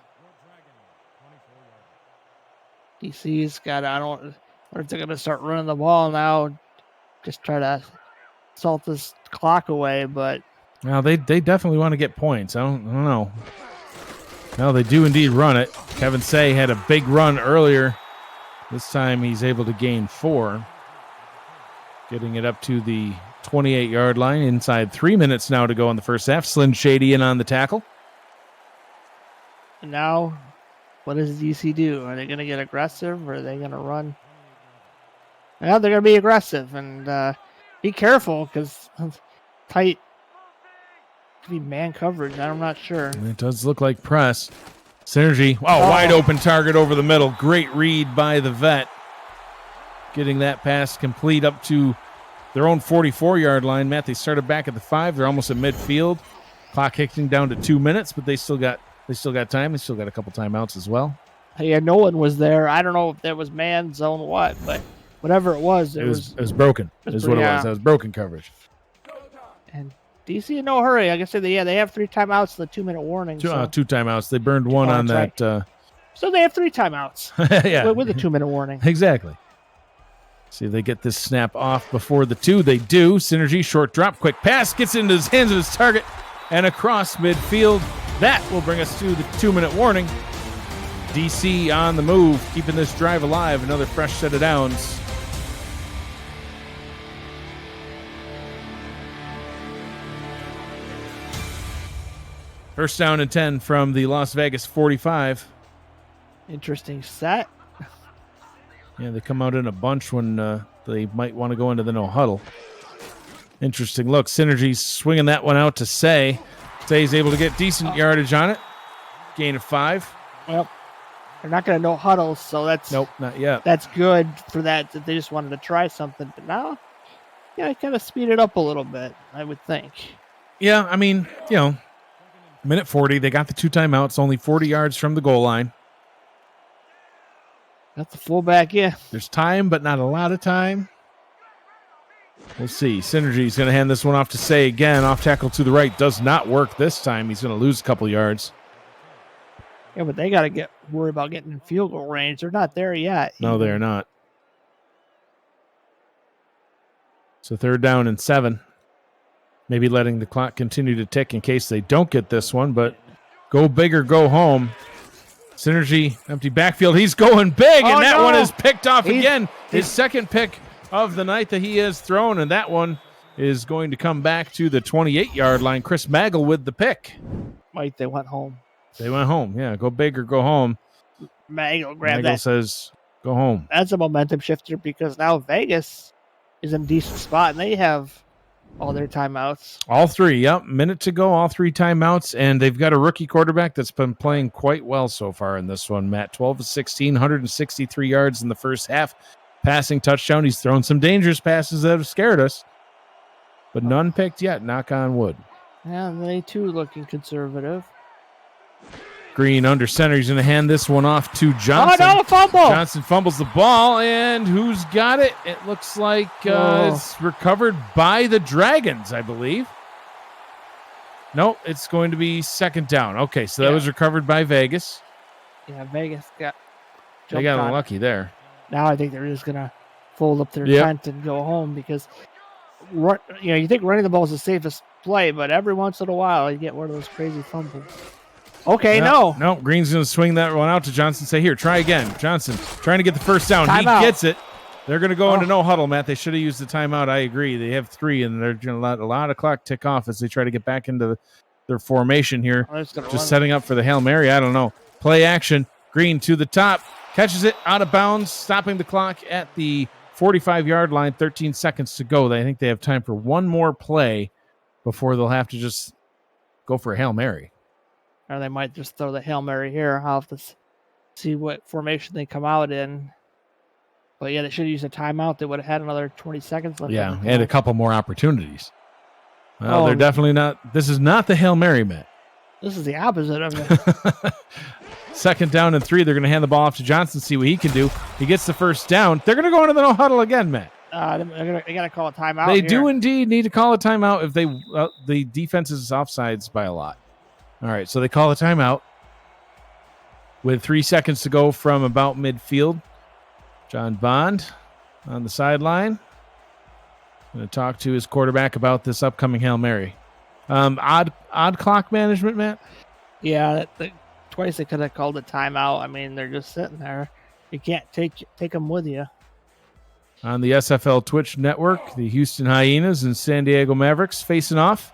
DC's got, I don't know if they're going to start running the ball now. Just try to salt this clock away, but. Well, they definitely want to get points. I don't know. No, they do indeed run it. Kevin Say had a big run earlier. This time he's able to gain 4. Getting it up to the 28-yard line. Inside 3 minutes now to go in the first half. Slim Shady in on the tackle. And now, what does DC do? Are they going to get aggressive or are they going to run? Now they're going to be aggressive and be careful because tight. Could be man coverage. I'm not sure. It does look like press. Synergy. Wide open target over the middle. Great read by the vet. Getting that pass complete up to their own 44-yard line. Matt, they started back at the 5. They're almost at midfield. Clock hitting down to 2 minutes, but they still got time. They still got a couple timeouts as well. Yeah, no one was there. I don't know if that was man, zone, what, but whatever it was, it was broken. Is what it was. That was broken coverage. And DC in no hurry. Like I said, they have 3 timeouts and the 2-minute warning. Two timeouts. They burned one on that. Right. So they have 3 timeouts. Yeah, with a 2-minute warning. Exactly. See if they get this snap off before the 2. They do. Synergy, short drop, quick pass, gets into his hands of his target, and across midfield. That will bring us to the 2-minute warning. DC on the move, keeping this drive alive. Another fresh set of downs. First down and 10 from the Las Vegas 45. Interesting set. Yeah, they come out in a bunch when they might want to go into the no huddle. Interesting look. Synergy's swinging that one out to Say. Say's able to get decent yardage on it. Gain of 5. Well, they're not going to no huddle, so that's nope, not yet. That's good for that they just wanted to try something. But now, I kind of speed it up a little bit, I would think. Yeah, I mean, minute 40. They got the 2 timeouts, only 40 yards from the goal line. Got the fullback, yeah. There's time, but not a lot of time. We'll see. Synergy's going to hand this one off to Say again. Off tackle to the right. Does not work this time. He's going to lose a couple yards. Yeah, but they got to worry about getting in field goal range. They're not there yet. No, they're not. So 3rd down and 7. Maybe letting the clock continue to tick in case they don't get this one, but go big or go home. Synergy, empty backfield. He's going big, and that one is picked off again. His second pick of the night that he has thrown, and that one is going to come back to the 28-yard line. Chris Maggle with the pick. Mike, they went home. They went home. Yeah, go big or go home. Maggle grabbed that. Maggle says go home. That's a momentum shifter because now Vegas is in a decent spot, and they have all their timeouts. All 3, yep. Minute to go, all 3 timeouts, and they've got a rookie quarterback that's been playing quite well so far in this one, Matt. 12 of 16, 163 yards in the first half. Passing touchdown. He's thrown some dangerous passes that have scared us, but none picked yet, knock on wood. Yeah, they too looking conservative. Green under center. He's going to hand this one off to Johnson. Oh, no, fumble! Johnson fumbles the ball, and who's got it? It looks like it's recovered by the Dragons, I believe. Nope, it's going to be 2nd down. Okay, so that was recovered by Vegas. Yeah, Vegas got They got unlucky there. Now I think they're just going to fold up their tent and go home because, you think running the ball is the safest play, but every once in a while you get one of those crazy fumbles. Okay, no. Green's going to swing that one out to Johnson. Say, here, try again. Johnson trying to get the first down. Timeout. He gets it. They're going to go into no huddle, Matt. They should have used the timeout. I agree. They have 3, and they're going to let a lot of clock tick off as they try to get back into their formation here. Just setting up for the Hail Mary. I don't know. Play action. Green to the top. Catches it out of bounds, stopping the clock at the 45-yard line. 13 seconds to go. I think they have time for one more play before they'll have to just go for a Hail Mary. Or they might just throw the Hail Mary here. I'll have to see what formation they come out in. But yeah, they should have used a timeout. They would have had another 20 seconds left. Yeah, and a couple more opportunities. Well, they're definitely not. This is not the Hail Mary, Matt. This is the opposite of it. 2nd down and 3. They're going to hand the ball off to Johnson, see what he can do. He gets the first down. They're going to go into the no huddle again, Matt. They got to call a timeout. They do indeed need to call a timeout if the defense is offsides by a lot. All right, so they call a timeout with 3 seconds to go from about midfield. John Bond on the sideline. Going to talk to his quarterback about this upcoming Hail Mary. Odd clock management, Matt? Yeah, twice they could have called a timeout. I mean, they're just sitting there. You can't take them with you. On the SFL Twitch network, the Houston Hyenas and San Diego Mavericks facing off.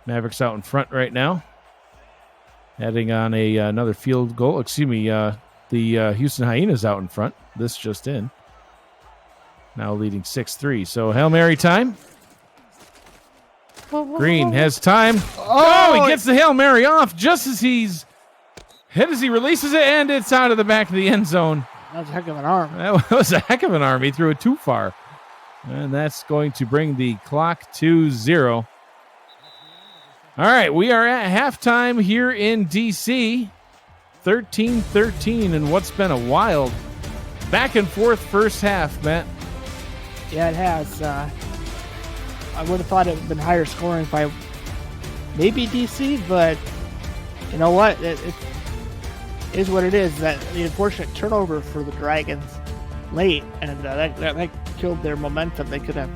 Mavericks out in front right now. Heading on another field goal. The Houston Hyenas out in front. This just in. Now leading 6-3. So Hail Mary time. Green has time. Oh, he gets the Hail Mary off just as he releases it, and it's out of the back of the end zone. That was a heck of an arm. That was a heck of an arm. He threw it too far. And that's going to bring the clock to 0. All right, we are at halftime here in D.C. 13-13 in what's been a wild back and forth first half, Matt. Yeah, it has. I would have thought it would have been higher scoring by maybe D.C., but you know what? It is what it is. That the unfortunate turnover for the Dragons late, and that killed their momentum. They could have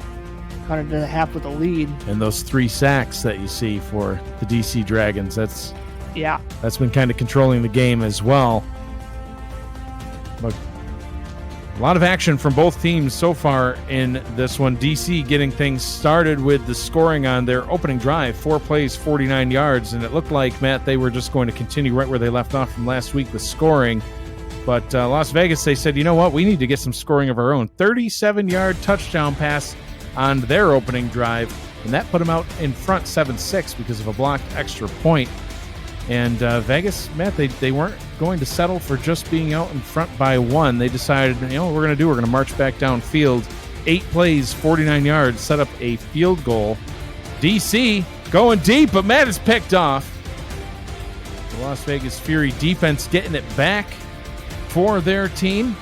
gone into the half with a lead. And those 3 sacks that you see for the DC Dragons, that's been kind of controlling the game as well. But a lot of action from both teams so far in this one. DC getting things started with the scoring on their opening drive. 4 plays, 49 yards, and it looked like, Matt, they were just going to continue right where they left off from last week with scoring. But Las Vegas, they said, you know what, we need to get some scoring of our own. 37-yard touchdown pass on their opening drive, and that put them out in front 7-6 because of a blocked extra point. And Vegas, Matt, they weren't going to settle for just being out in front by 1. They decided, what we're going to do? We're going to march back downfield. 8 plays, 49 yards, set up a field goal. DC going deep, but Matt is picked off. The Las Vegas Fury defense getting it back for their team,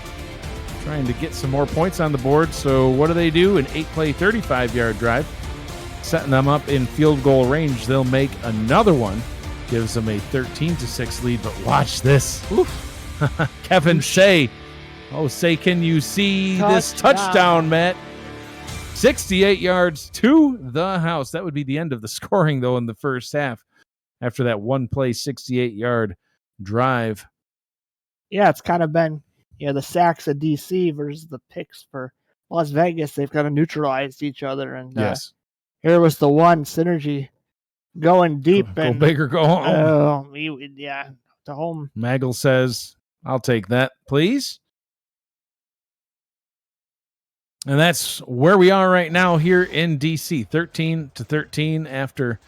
trying to get some more points on the board. So what do? An 8-play, 35-yard drive, setting them up in field goal range. They'll make another one. Gives them a 13-6 lead, but watch this. Kevin Shea. Oh, say, can you see this touchdown, Matt? 68 yards to the house. That would be the end of the scoring, though, in the first half after that 1-play, 68-yard drive. Yeah, it's kind of been, the sacks of DC versus the picks for Las Vegas. They've kind of neutralized each other. And yes, here was the one synergy. Going deep. Go big or go home. To home. Maggle says, I'll take that, please. And that's where we are right now here in D.C. 13-13 after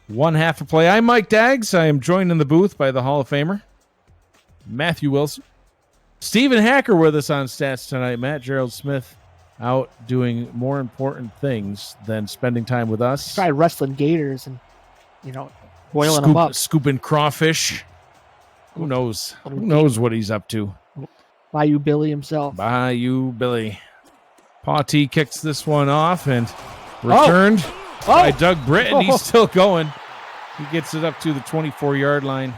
one half of play. I'm Mike Daggs. I am joined in the booth by the Hall of Famer, Matthew Wilson. Stephen Hacker with us on stats tonight. Matt Gerald Smith out doing more important things than spending time with us. He's probably wrestling gators and boiling them up. Scooping crawfish. Who knows? Who knows what he's up to? Bayou Billy himself. Bayou Billy. Pawtee kicks this one off and returned by Doug Britton. He's still going. He gets it up to the 24-yard line.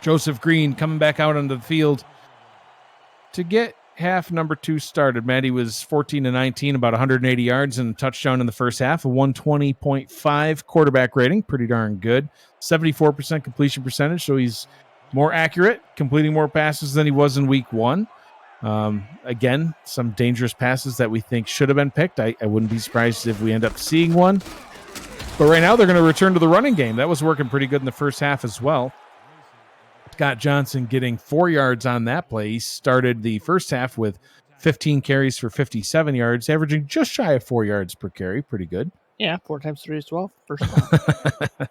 Joseph Green coming back out onto the field to get half number 2 started, Matt, he was 14-19, about 180 yards and a touchdown in the first half, a 120.5 quarterback rating, pretty darn good. 74% completion percentage, so he's more accurate, completing more passes than he was in week 1. Again, some dangerous passes that we think should have been picked. I wouldn't be surprised if we end up seeing one. But right now they're going to return to the running game. That was working pretty good in the first half as well. Scott Johnson getting 4 yards on that play. He started the first half with 15 carries for 57 yards, averaging just shy of 4 yards per carry. Pretty good. Yeah, 4 times 3 is 12. First time.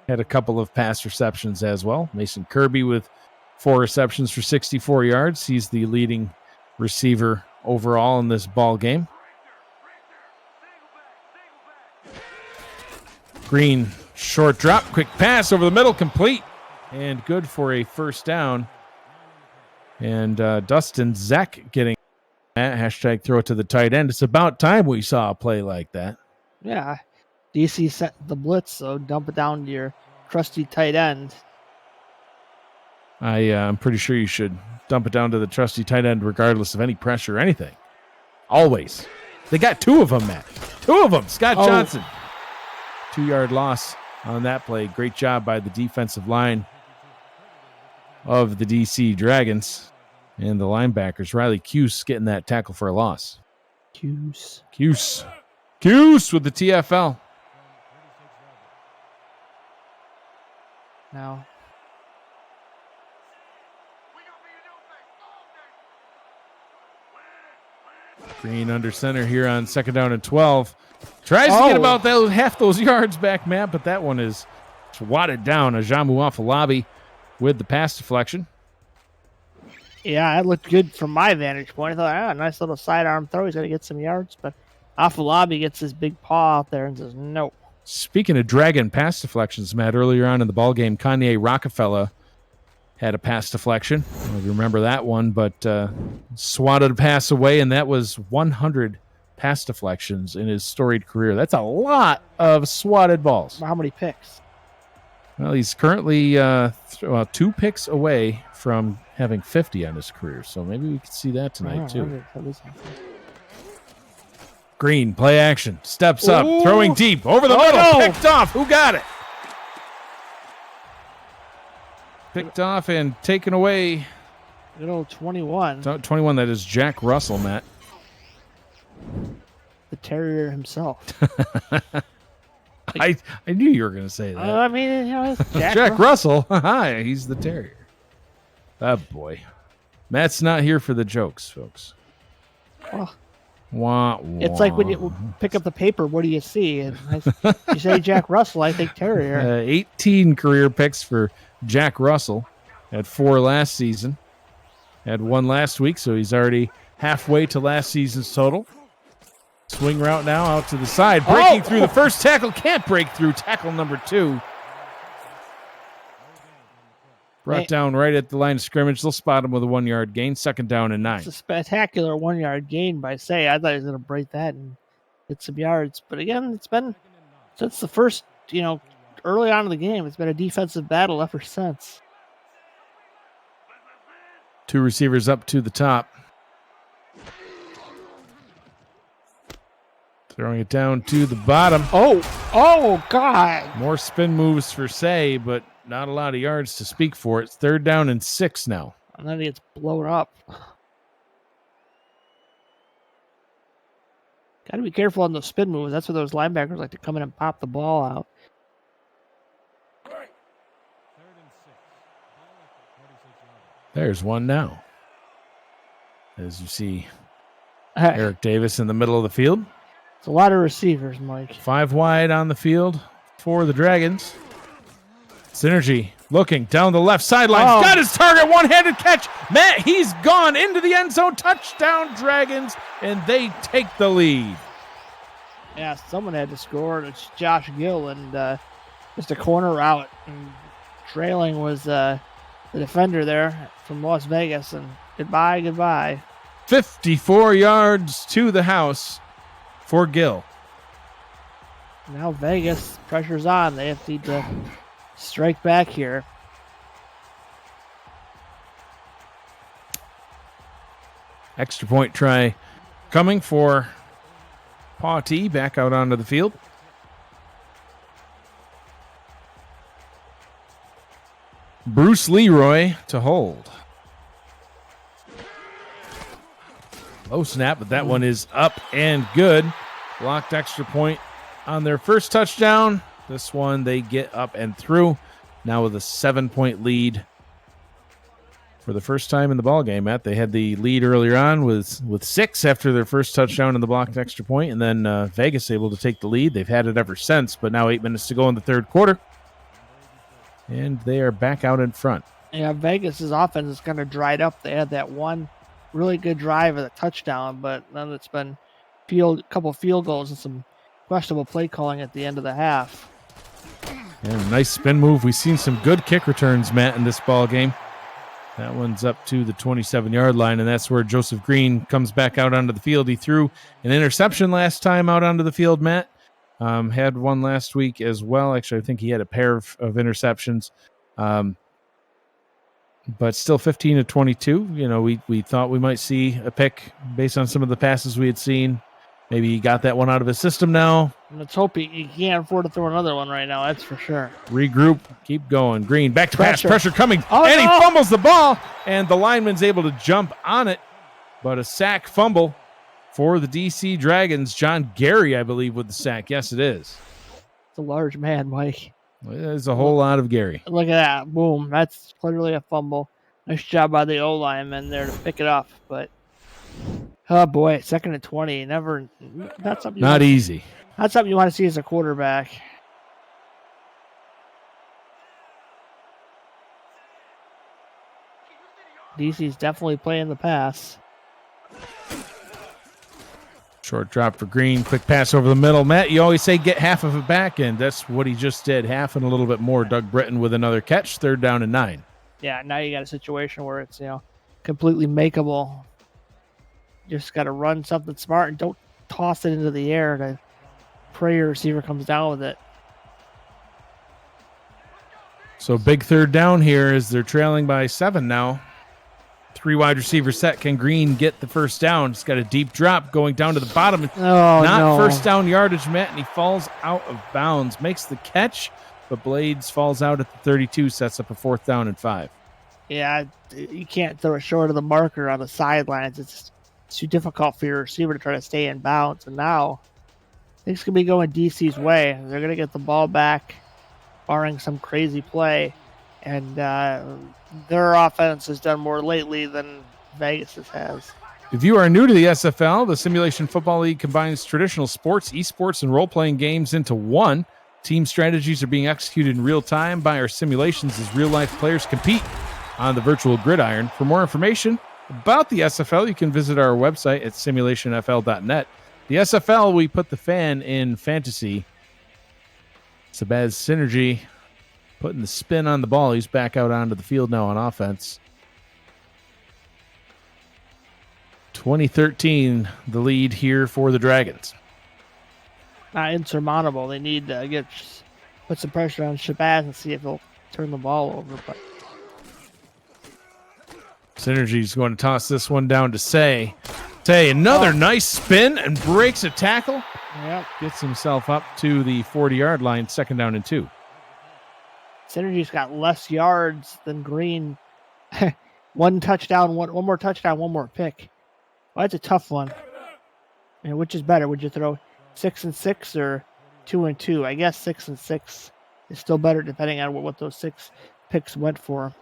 Had a couple of pass receptions as well. Mason Kirby with 4 receptions for 64 yards. He's the leading receiver overall in this ball game. Green, short drop, quick pass over the middle, complete, and good for a first down. And Dustin Zach getting that. Hashtag throw it to the tight end. It's about time we saw a play like that. Yeah. DC set the blitz, so dump it down to your trusty tight end. I'm pretty sure you should dump it down to the trusty tight end regardless of any pressure or anything. Always. They got 2 of them, Matt. 2 of them. Scott Johnson. 2-yard loss on that play. Great job by the defensive line of the DC Dragons and the linebackers. Riley Cuse getting that tackle for a loss. Cuse with the TFL. Now. Green under center here on 2nd down and 12. Tries to get about half those yards back, Matt, but that one is swatted down. Ajamu Afalabi with the pass deflection. Yeah, it looked good from my vantage point. I thought, nice little sidearm throw. He's going to get some yards, but Afalabi gets his big paw out there and says, no. Speaking of dragon pass deflections, Matt, earlier on in the ballgame, Kanye Rockefeller had a pass deflection. I don't know if you remember that one, but swatted a pass away, and that was 100 pass deflections in his storied career. That's a lot of swatted balls. How many picks? Well, he's currently 2 picks away from having 50 on his career, so maybe we could see that tonight, too. Green, play action, steps up, throwing deep, over the middle, picked off. Who got it? Picked off and taken away. Good old 21. 21, that is Jack Russell, Matt. The Terrier himself. I knew you were going to say that. I mean, it's Jack Russell. Hi, he's the Terrier. Oh, boy. Matt's not here for the jokes, folks. Oh. Wah, wah. It's like when you pick up the paper, what do you see? And you say Jack Russell, I think Terrier. 18 career picks for Jack Russell. Had 4 last season. Had 1 last week, so he's already halfway to last season's total. Swing route now out to the side. Breaking through the first tackle. Can't break through. Tackle number 2. Brought down right at the line of scrimmage. They'll spot him with a 1-yard gain. 2nd down and 9. It's a spectacular 1-yard gain by Say. I thought he was going to break that and get some yards. But again, it's been, since the first, early on in the game, it's been a defensive battle ever since. 2 receivers up to the top. Throwing it down to the bottom. Oh, God. More spin moves for Say, but not a lot of yards to speak for. It's 3rd down and 6 now. And then he gets blown up. Got to be careful on those spin moves. That's where those linebackers like to come in and pop the ball out. There's one now. As you see, Eric Davis in the middle of the field. It's a lot of receivers, Mike. 5 wide on the field for the Dragons. Synergy looking down the left sideline. Got his target. One-handed catch. Matt, he's gone into the end zone. Touchdown, Dragons, and they take the lead. Yeah, someone had to score. It's Josh Gill, and just a corner route. And trailing was the defender there from Las Vegas, and goodbye. 54 yards to the house for Gill. Now Vegas, pressure's on. They have to strike back here. Extra point try coming for Paw T back out onto the field. Bruce Leroy to hold. Low snap, but that one is up and good. Blocked extra point on their first touchdown. This one they get up and through. Now with a 7-point lead for the first time in the ballgame. Matt, they had the lead earlier on with 6 after their first touchdown in the blocked extra point, and then Vegas able to take the lead. They've had it ever since, but now 8 minutes to go in the third quarter. And they are back out in front. Yeah, Vegas's offense is kind of dried up. They had that one really good drive of the touchdown, but then it's been a couple field goals and some questionable play calling at the end of the half. And nice spin move. We've seen some good kick returns, Matt, in this ball game. That one's up to the 27-yard line, and that's where Joseph Green comes back out onto the field. He threw an interception last time out onto the field, Matt. Had one last week as well. Actually, I think he had a pair of interceptions. But still 15 to 22. You know, we thought we might see a pick based on some of the passes we had seen. Maybe he got that one out of his system now. Let's hope he can't afford to throw another one right now. That's for sure. Regroup. Keep going. Green back to pass. Pressure coming. Oh, and no. He fumbles the ball. And the lineman's able to jump on it. But a sack fumble for the DC Dragons. John Gary, I believe, with the sack. Yes, it is. It's a large man, Mike. There's a whole lot of Gary. Look at that. Boom. That's clearly a fumble. Nice job by the O-lineman there to pick it up. But, oh, boy, 2nd and 20. That's something Not easy. That's something you want to see as a quarterback. DC's definitely playing the pass. Short drop for Green. Quick pass over the middle. Matt, you always say get half of it back, and that's what he just did. Half and a little bit more. Doug Britton with another catch. 3rd down and 9. Yeah, now you got a situation where it's, completely makeable. Just got to run something smart and don't toss it into the air to pray your receiver comes down with it. So big 3rd down here as they're trailing by 7 now. 3 wide receiver set. Can Green get the first down? He's got a deep drop going down to the bottom. Not first down yardage, Matt, and he falls out of bounds. Makes the catch, but Blades falls out at the 32, sets up a 4th down and 5. Yeah, you can't throw it short of the marker on the sidelines. It's too difficult for your receiver to try to stay in bounds. And now things could be going DC's way. They're going to get the ball back, barring some crazy play. And their offense has done more lately than Vegas's has. If you are new to the SFL, the Simulation Football League combines traditional sports, esports, and role-playing games into one. Team strategies are being executed in real time by our simulations as real-life players compete on the virtual gridiron. For more information about the SFL, you can visit our website at simulationfl.net. The SFL, we put the fan in fantasy. Sabaz Synergy putting the spin on the ball. He's back out onto the field now on offense. 2013, the lead here for the Dragons. Not insurmountable. They need to put some pressure on Shabazz and see if he'll turn the ball over. But Synergy's going to toss this one down to Say. Say another nice spin and breaks a tackle. Yep. Gets himself up to the 40-yard line, 2nd down and 2. Synergy's got less yards than Green. One touchdown, one more touchdown, one more pick. Well, that's a tough one. And which is better? Would you throw 6 and 6 or 2 and 2? I guess 6 and 6 is still better depending on what those 6 picks went for.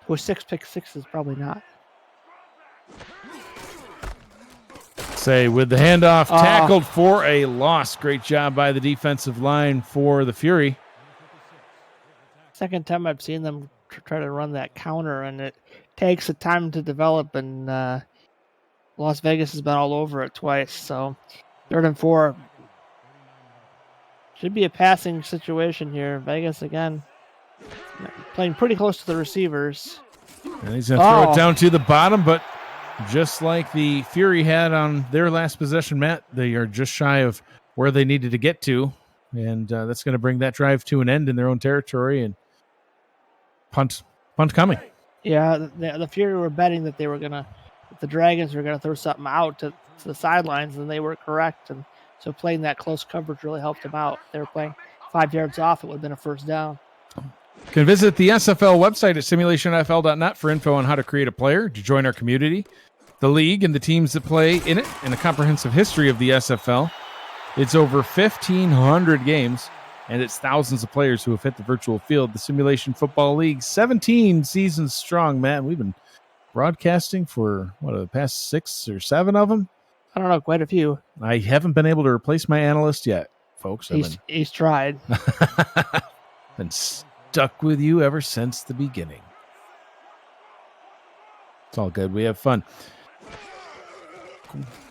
With 6 picks, 6 is probably not. Say with the handoff, tackled for a loss. Great job by the defensive line for the Fury. Second time I've seen them try to run that counter, and it takes a time to develop, and Las Vegas has been all over it twice. So 3rd and 4. Should be a passing situation here. Vegas again playing pretty close to the receivers. And he's going to throw it down to the bottom, but just like the Fury had on their last possession, Matt, they are just shy of where they needed to get to. And that's going to bring that drive to an end in their own territory. And punt coming. Yeah, the Fury were betting that the Dragons were gonna throw something out to the sidelines, and they were correct. And so playing that close coverage really helped them out. They were playing 5 yards off; it would have been a first down. You can visit the SFL website at simulationfl.net for info on how to create a player, to join our community, the league, and the teams that play in it, and a comprehensive history of the SFL. It's over 1,500 games, and it's thousands of players who have hit the virtual field. The Simulation Football League, 17 seasons strong, Matt. We've been broadcasting for, the past 6 or 7 of them? I don't know, quite a few. I haven't been able to replace my analyst yet, folks. He's tried. Been stuck with you ever since the beginning. It's all good. We have fun.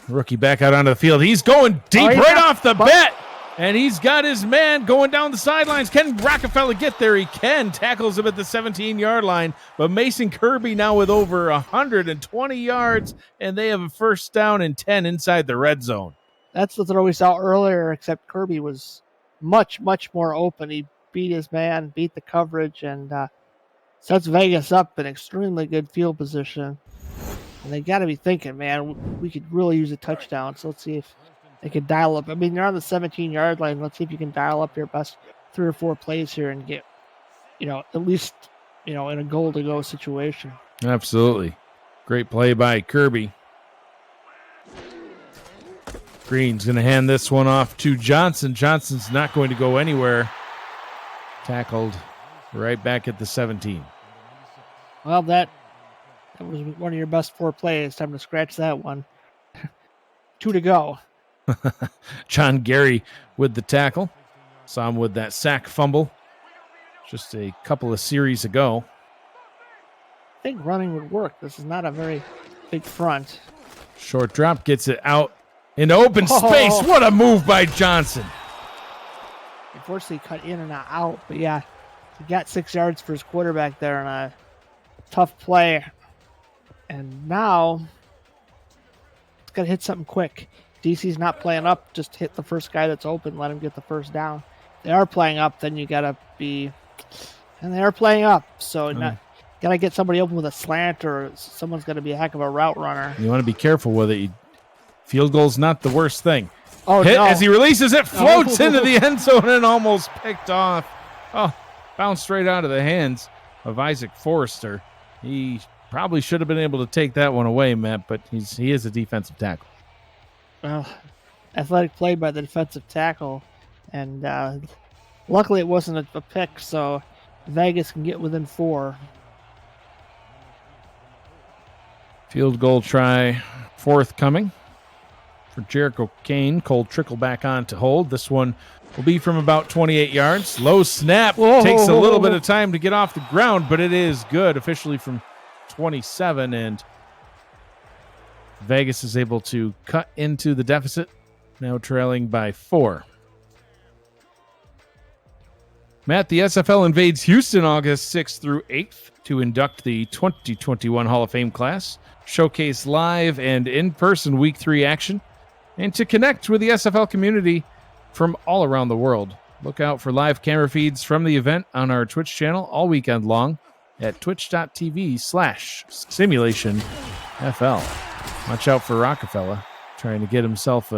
Rookie back out onto the field. He's going deep off the bat. And he's got his man going down the sidelines. Can Rockefeller get there? He can. Tackles him at the 17-yard line. But Mason Kirby now with over 120 yards. And they have a first down and 10 inside the red zone. That's the throw we saw earlier, except Kirby was much, much more open. He beat his man, beat the coverage, and sets Vegas up in extremely good field position. And they got to be thinking, man, we could really use a touchdown. So let's see if they can dial up. I mean, they're on the 17-yard line. Let's see if you can dial up your best 3 or 4 plays here and get, at least, in a goal-to-go situation. Absolutely. Great play by Kirby. Green's going to hand this one off to Johnson. Johnson's not going to go anywhere. Tackled right back at the 17. Well, that was one of your best 4 plays. Time to scratch that one. 2 to go. John Gary with the tackle. Saw him with that sack fumble just a couple of series ago. I think running would work. This is not a very big front. Short drop gets it out into open space. What a move by Johnson. Unfortunately, cut in and not out. But yeah, he got 6 yards for his quarterback there on a tough play. And now it's got to hit something quick. DC's not playing up. Just hit the first guy that's open. Let him get the first down. If they are playing up, then you got to be... And they are playing up. So got to get somebody open with a slant, or someone's going to be a heck of a route runner. You want to be careful with it. Field goal's not the worst thing. Oh, hit, no. as he releases it, floats into the end zone and almost picked off. Oh, bounced straight out of the hands of Isaac Forrester. He probably should have been able to take that one away, Matt, but he is a defensive tackle. Well, athletic play by the defensive tackle, and luckily it wasn't a pick, so Vegas can get within 4. Field goal try forthcoming for Jericho Kane. Cole Trickle back on to hold. This one will be from about 28 yards. Low snap. Takes a little bit of time to get off the ground, but it is good. Officially from 27, and Vegas is able to cut into the deficit, now trailing by 4. Matt, the SFL invades Houston August 6th through 8th to induct the 2021 Hall of Fame class, showcase live and in-person Week 3 action, and to connect with the SFL community from all around the world. Look out for live camera feeds from the event on our Twitch channel all weekend long at twitch.tv/SimulationFL. Watch out for Rockefeller, trying to get himself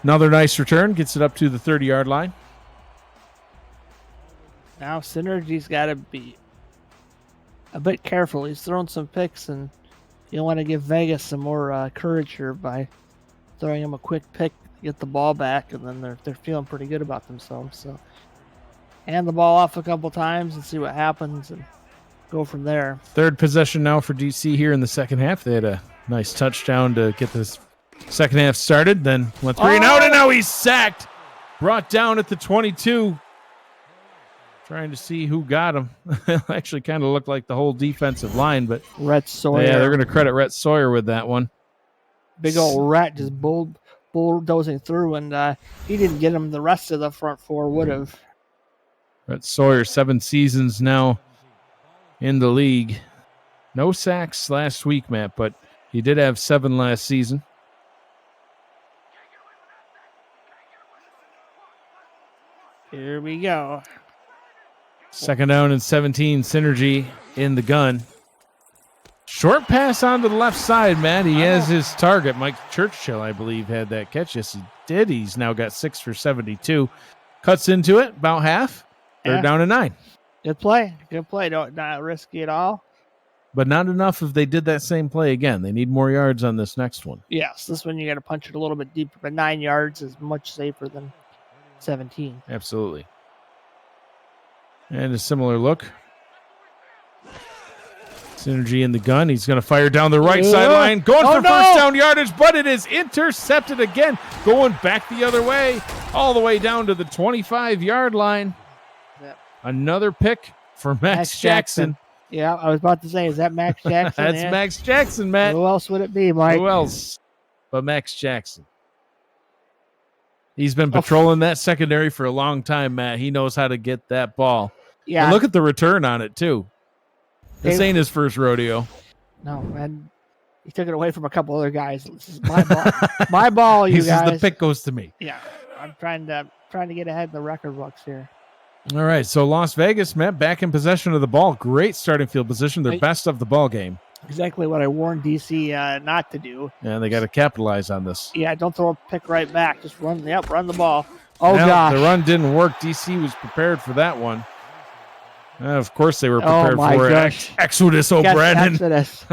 another nice return. Gets it up to the 30-yard line. Now Synergy's got to be a bit careful. He's thrown some picks, and you want to give Vegas some more courage here by throwing him a quick pick to get the ball back, and then they're feeling pretty good about themselves. So hand the ball off a couple times and see what happens, and go from there. Third possession now for DC here in the second half. They had a nice touchdown to get this second half started. Then went 3 and out, and now he's sacked. Brought down at the 22. Trying to see who got him. Actually kind of looked like the whole defensive line, but Rhett Sawyer. Yeah, they're going to credit Rhett Sawyer with that one. Big old rat just bulldozing through, and he didn't get him. The rest of the front 4 would have. Rhett Sawyer, 7 seasons now in the league. No sacks last week, Matt, but he did have 7 last season. Here we go. Second down and 17, Synergy in the gun. Short pass onto the left side, Matt. He has his target. Mike Churchill, I believe, had that catch. Yes, he did. He's now got 6 for 72. Cuts into it, about half. Third down and 9. Good play. Good play. Not risky at all. But not enough if they did that same play again. They need more yards on this next one. Yes, this one you got to punch it a little bit deeper, but 9 yards is much safer than 17. Absolutely. And a similar look. Synergy in the gun. He's going to fire down the right sideline. Going for first down yardage, but it is intercepted again. Going back the other way. All the way down to the 25-yard line. Yep. Another pick for Max Jackson. Yeah, I was about to say, is that Max Jackson? That's Max Jackson, Matt. Who else would it be, Mike? Who else but Max Jackson? He's been patrolling that secondary for a long time, Matt. He knows how to get that ball. Yeah. And look at the return on it, too. This ain't his first rodeo. No, man. He took it away from a couple other guys. This is my ball. My ball, you guys. The pick goes to me. Yeah. I'm trying to get ahead in the record books here. All right, so Las Vegas, Matt, back in possession of the ball. Great starting field position. Their best of the ball game. Exactly what I warned DC not to do. Yeah, they got to capitalize on this. Yeah, don't throw a pick right back. Just run the ball. Oh, gosh. The run didn't work. DC was prepared for that one. Of course they were prepared for it. Exodus O'Brien. Exodus.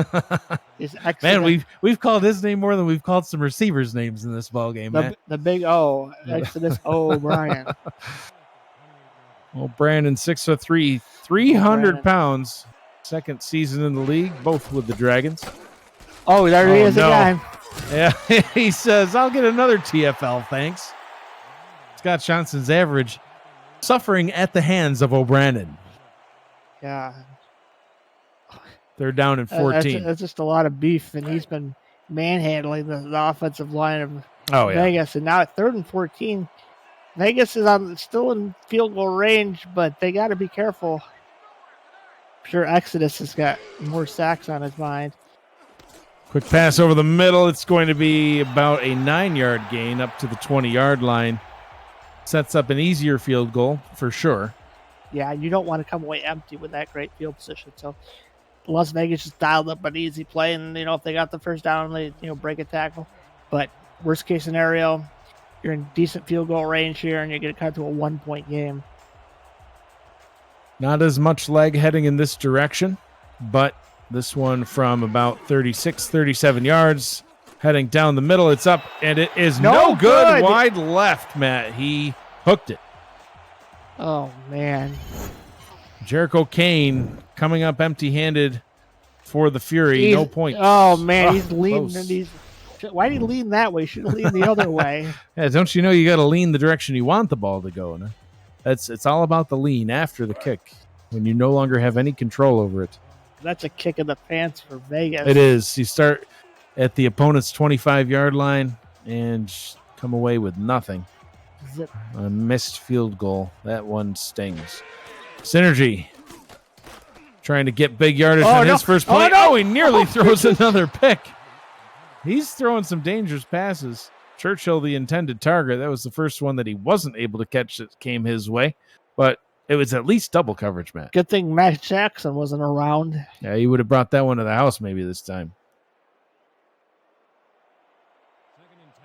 Man, we've called his name more than we've called some receivers' names in this ball game, man. The big O. Exodus O'Brien. Well, Brandon, 6'3", 300 pounds. Second season in the league, both with the Dragons. Oh, there he is again. Yeah, he says, I'll get another TFL, thanks. Scott Johnson's average suffering at the hands of O'Brien. Yeah. They're down in 14. That's just a lot of beef, and he's been manhandling the offensive line of Vegas. And now at 3rd and 14, Vegas is still in field goal range, but they got to be careful. I'm sure Exodus has got more sacks on his mind. Quick pass over the middle. It's going to be about a 9-yard gain up to the 20-yard line. Sets up an easier field goal for sure. Yeah, you don't want to come away empty with that great field position. So Las Vegas just dialed up an easy play, and if they got the first down, they break a tackle. But worst case scenario, you're in decent field goal range here, and you're going to cut to a 1-point game. Not as much leg heading in this direction, but this one from about 36, 37 yards, heading down the middle. It's up, and it is no good. Wide left, Matt. He hooked it. Oh, man. Jericho Kane coming up empty-handed for the Fury. No points. Oh, man. He's leaning. Why did he lean that way? He should have leaned the other way. Yeah, don't you know you got to lean the direction you want the ball to go? No? It's all about the lean after the kick when you no longer have any control over it. That's a kick in the pants for Vegas. It is. You start at the opponent's 25-yard line and come away with nothing. Zip. A missed field goal. That one stings. Synergy trying to get big yardage on his first play. He nearly throws another pick. He's throwing some dangerous passes. Churchill, the intended target, that was the first one that he wasn't able to catch that came his way. But it was at least double coverage, Matt. Good thing Matt Jackson wasn't around. Yeah, he would have brought that one to the house maybe this time.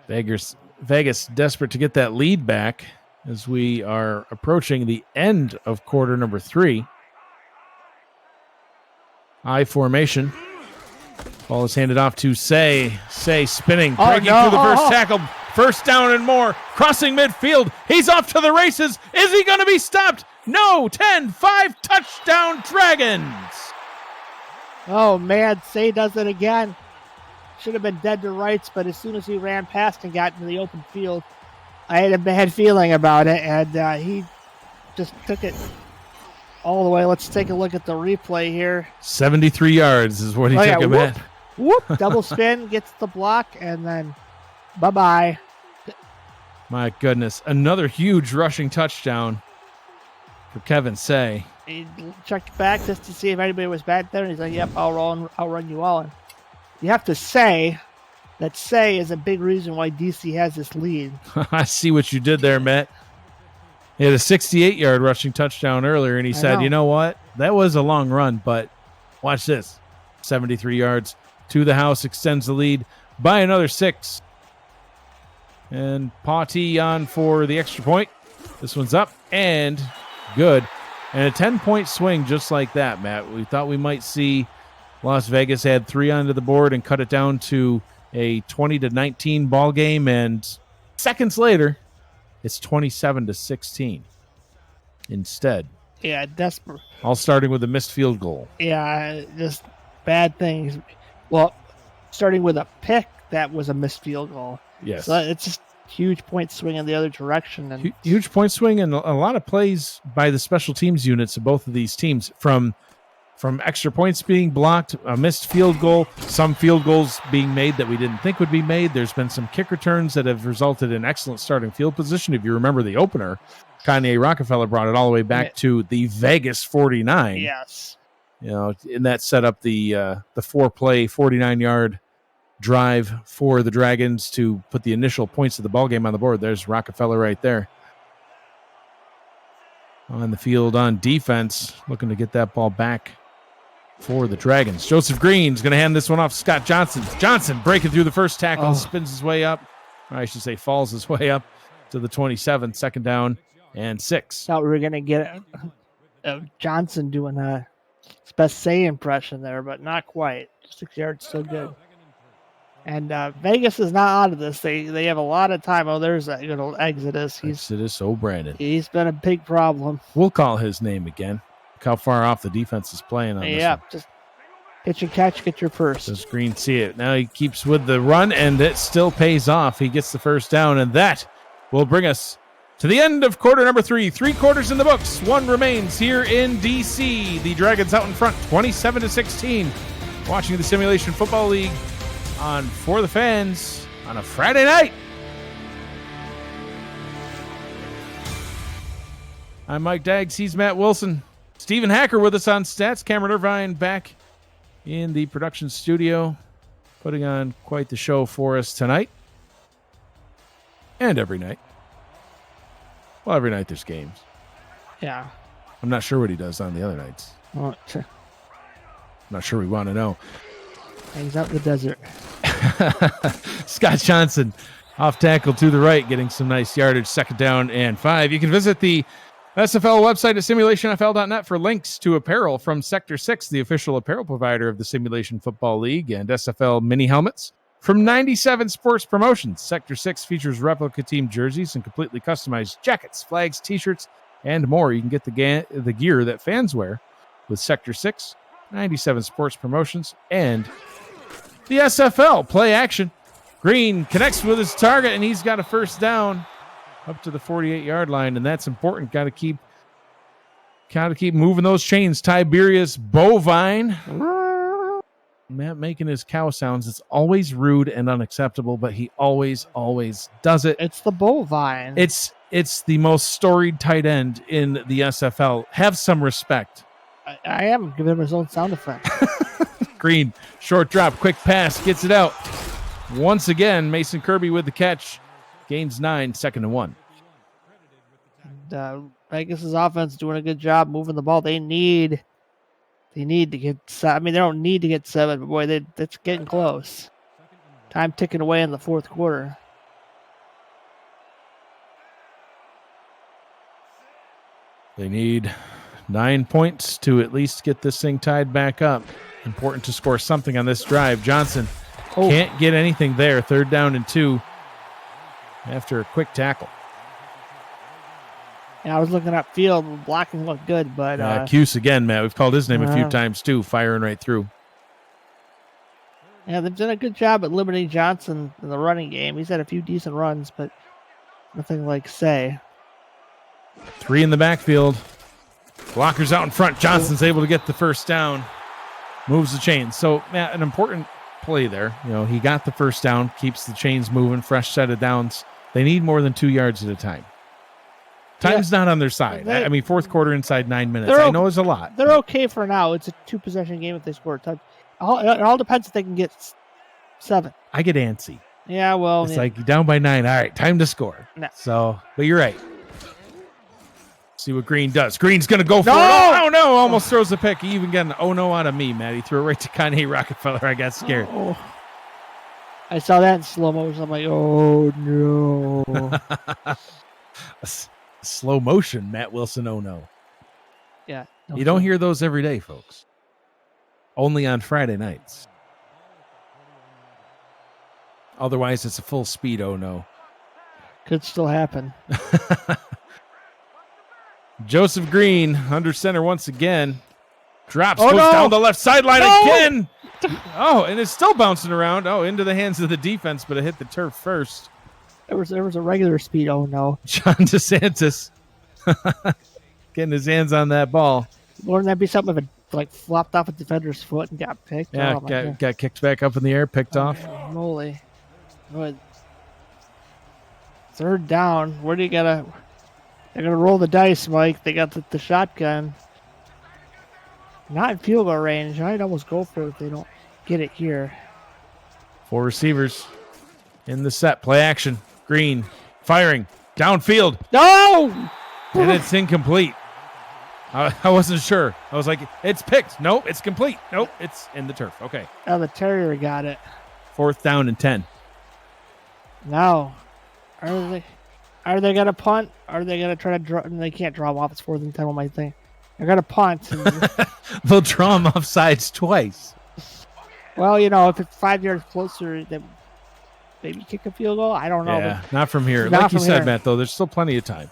Vegas desperate to get that lead back as we are approaching the end of quarter number 3. I formation. Ball is handed off to Say. Say spinning, breaking through the first tackle. First down and more. Crossing midfield. He's off to the races. Is he going to be stopped? No. 10-5 touchdown Dragons. Oh, man. Say does it again. Should have been dead to rights, but as soon as he ran past and got into the open field, I had a bad feeling about it, and he just took it all the way. Let's take a look at the replay here. 73 yards is what he took him at. Whoop, double spin, gets the block, and then bye-bye. My goodness. Another huge rushing touchdown for Kevin Say. He checked back just to see if anybody was back there, and he's like, yep, I'll run you all in. You have to say that Say is a big reason why DC has this lead. I see what you did there, Matt. He had a 68-yard rushing touchdown earlier, and he said, you know what? That was a long run, but watch this. 73 yards to the house, extends the lead by another 6. And Pawty on for the extra point. This one's up and good. And a 10-point swing just like that, Matt. We thought we might see Las Vegas add 3 onto the board and cut it down to a 20-19 ball game, and seconds later, it's 27-16 instead. Yeah, desperate. All starting with a missed field goal. Yeah, just bad things. Well, starting with a pick that was a missed field goal. Yes. So it's just huge point swing in the other direction. And huge point swing, and a lot of plays by the special teams units of both of these teams, from extra points being blocked, a missed field goal, some field goals being made that we didn't think would be made. There's been some kick returns that have resulted in excellent starting field position. If you remember the opener, Kanye Rockefeller brought it all the way back to the Vegas 49. Yes. And that set up the 4-play, 49-yard drive for the Dragons to put the initial points of the ball game on the board. There's Rockefeller right there. On the field on defense, looking to get that ball back for the Dragons. Joseph Green's going to hand this one off to Scott Johnson. Johnson breaking through the first tackle, spins his way up. Or I should say falls his way up to the 27, second down and 6. Thought we were going to get Johnson doing a Spessay impression there, but not quite. 6 yards, still good. And Vegas is not out of this. They have a lot of time. Oh, there's that good old Exodus. Exodus O'Brandon. He's been a big problem. We'll call his name again. Look how far off the defense is playing on this one. Just pitch and catch, get your first. Does Green see it? Now he keeps with the run, and it still pays off. He gets the first down, and that will bring us to the end of quarter number 3. 3 quarters in the books. 1 remains here in D.C. The Dragons out in front, 27-16. Watching the Simulation Football League on For the Fans on a Friday night. I'm Mike Daggs. He's Matt Wilson. Stephen Hacker with us on stats. Cameron Irvine back in the production studio, putting on quite the show for us tonight. And every night. Well, every night there's games. Yeah. I'm not sure what he does on the other nights. Well, I'm not sure we want to know. Hangs out in the desert. Scott Johnson off tackle to the right, getting some nice yardage, second down and 5. You can visit the SFL website at simulationfl.net for links to apparel from Sector 6, the official apparel provider of the Simulation Football League, and SFL mini helmets. From 97 Sports Promotions, Sector 6 features replica team jerseys and completely customized jackets, flags, t-shirts, and more. You can get the gear that fans wear with Sector 6, 97 Sports Promotions, and the SFL play action. Green connects with his target, and he's got a first down up to the 48-yard line, and that's important. Got to keep moving those chains. Tiberius Bovine. Matt making his cow sounds. It's always rude and unacceptable, but he always does it. It's the bovine. It's the most storied tight end in the SFL. Have some respect. I am giving him his own sound effect. Green, short drop, quick pass, gets it out. Once again, Mason Kirby with the catch. Gains 9, second and 1. Vegas' offense doing a good job moving the ball. They need to get 7. I mean, they don't need to get 7, but boy, that's getting close. Time ticking away in the fourth quarter. They need 9 points to at least get this thing tied back up. Important to score something on this drive. Johnson can't get anything there. Third down and 2 after a quick tackle. Yeah, I was looking up field. Blocking looked good, but... Cuse again, Matt. We've called his name a few times, too, firing right through. Yeah, they've done a good job at limiting Johnson in the running game. He's had a few decent runs, but nothing like say. 3 in the backfield. Blockers out in front. Johnson's able to get the first down. Moves the chains. So, Matt, an important play there. You know, he got the first down, keeps the chains moving, fresh set of downs. They need more than 2 yards at a time. Time's not on their side. I mean, fourth quarter inside 9 minutes. I know it's a lot. They're okay for now. It's a 2-possession game if they score a touch. It all depends if they can get 7. I get antsy. Yeah, well. It's like down by 9. All right, time to score. No. So, but you're right. See what Green does. Green's going to go for it. Oh, no. Almost throws the pick. He even got an oh no out of me, Matt. He threw it right to Kanye Rockefeller. I got scared. Oh. I saw that in slow motion. I'm like, oh, no. Slow motion, Matt Wilson, oh no. Yeah. You don't hear those every day, folks. Only on Friday nights. Otherwise, it's a full speed oh no. Could still happen. Joseph Green, under center once again. Goes no. down the left sideline again. Oh, and it's still bouncing around. Oh, into the hands of the defense, but it hit the turf first. There was a regular speed oh no. John DeSantis getting his hands on that ball. Wouldn't that be something if it flopped off a defender's foot and got picked? Yeah, got kicked back up in the air, picked off. Moly. Good. Third down. Where do you gotta? They're gonna roll the dice, Mike. They got the shotgun. Not in field goal range. I'd almost go for it if they don't get it here. 4 receivers in the set. Play action. Green firing downfield. No! And it's incomplete. I wasn't sure. I was like, it's picked. Nope, it's complete. Nope, it's in the turf. Okay. Oh, the Terrier got it. 4th down and 10. Now, are they gonna punt? Are they gonna try to draw? They can't draw them off. It's 4th and 10 on my thing. They're gonna punt. They'll draw them off sides twice. Well, if it's 5 yards closer, then maybe kick a field goal. I don't know. Yeah, not from here. Like you said, Matt, though, there's still plenty of time.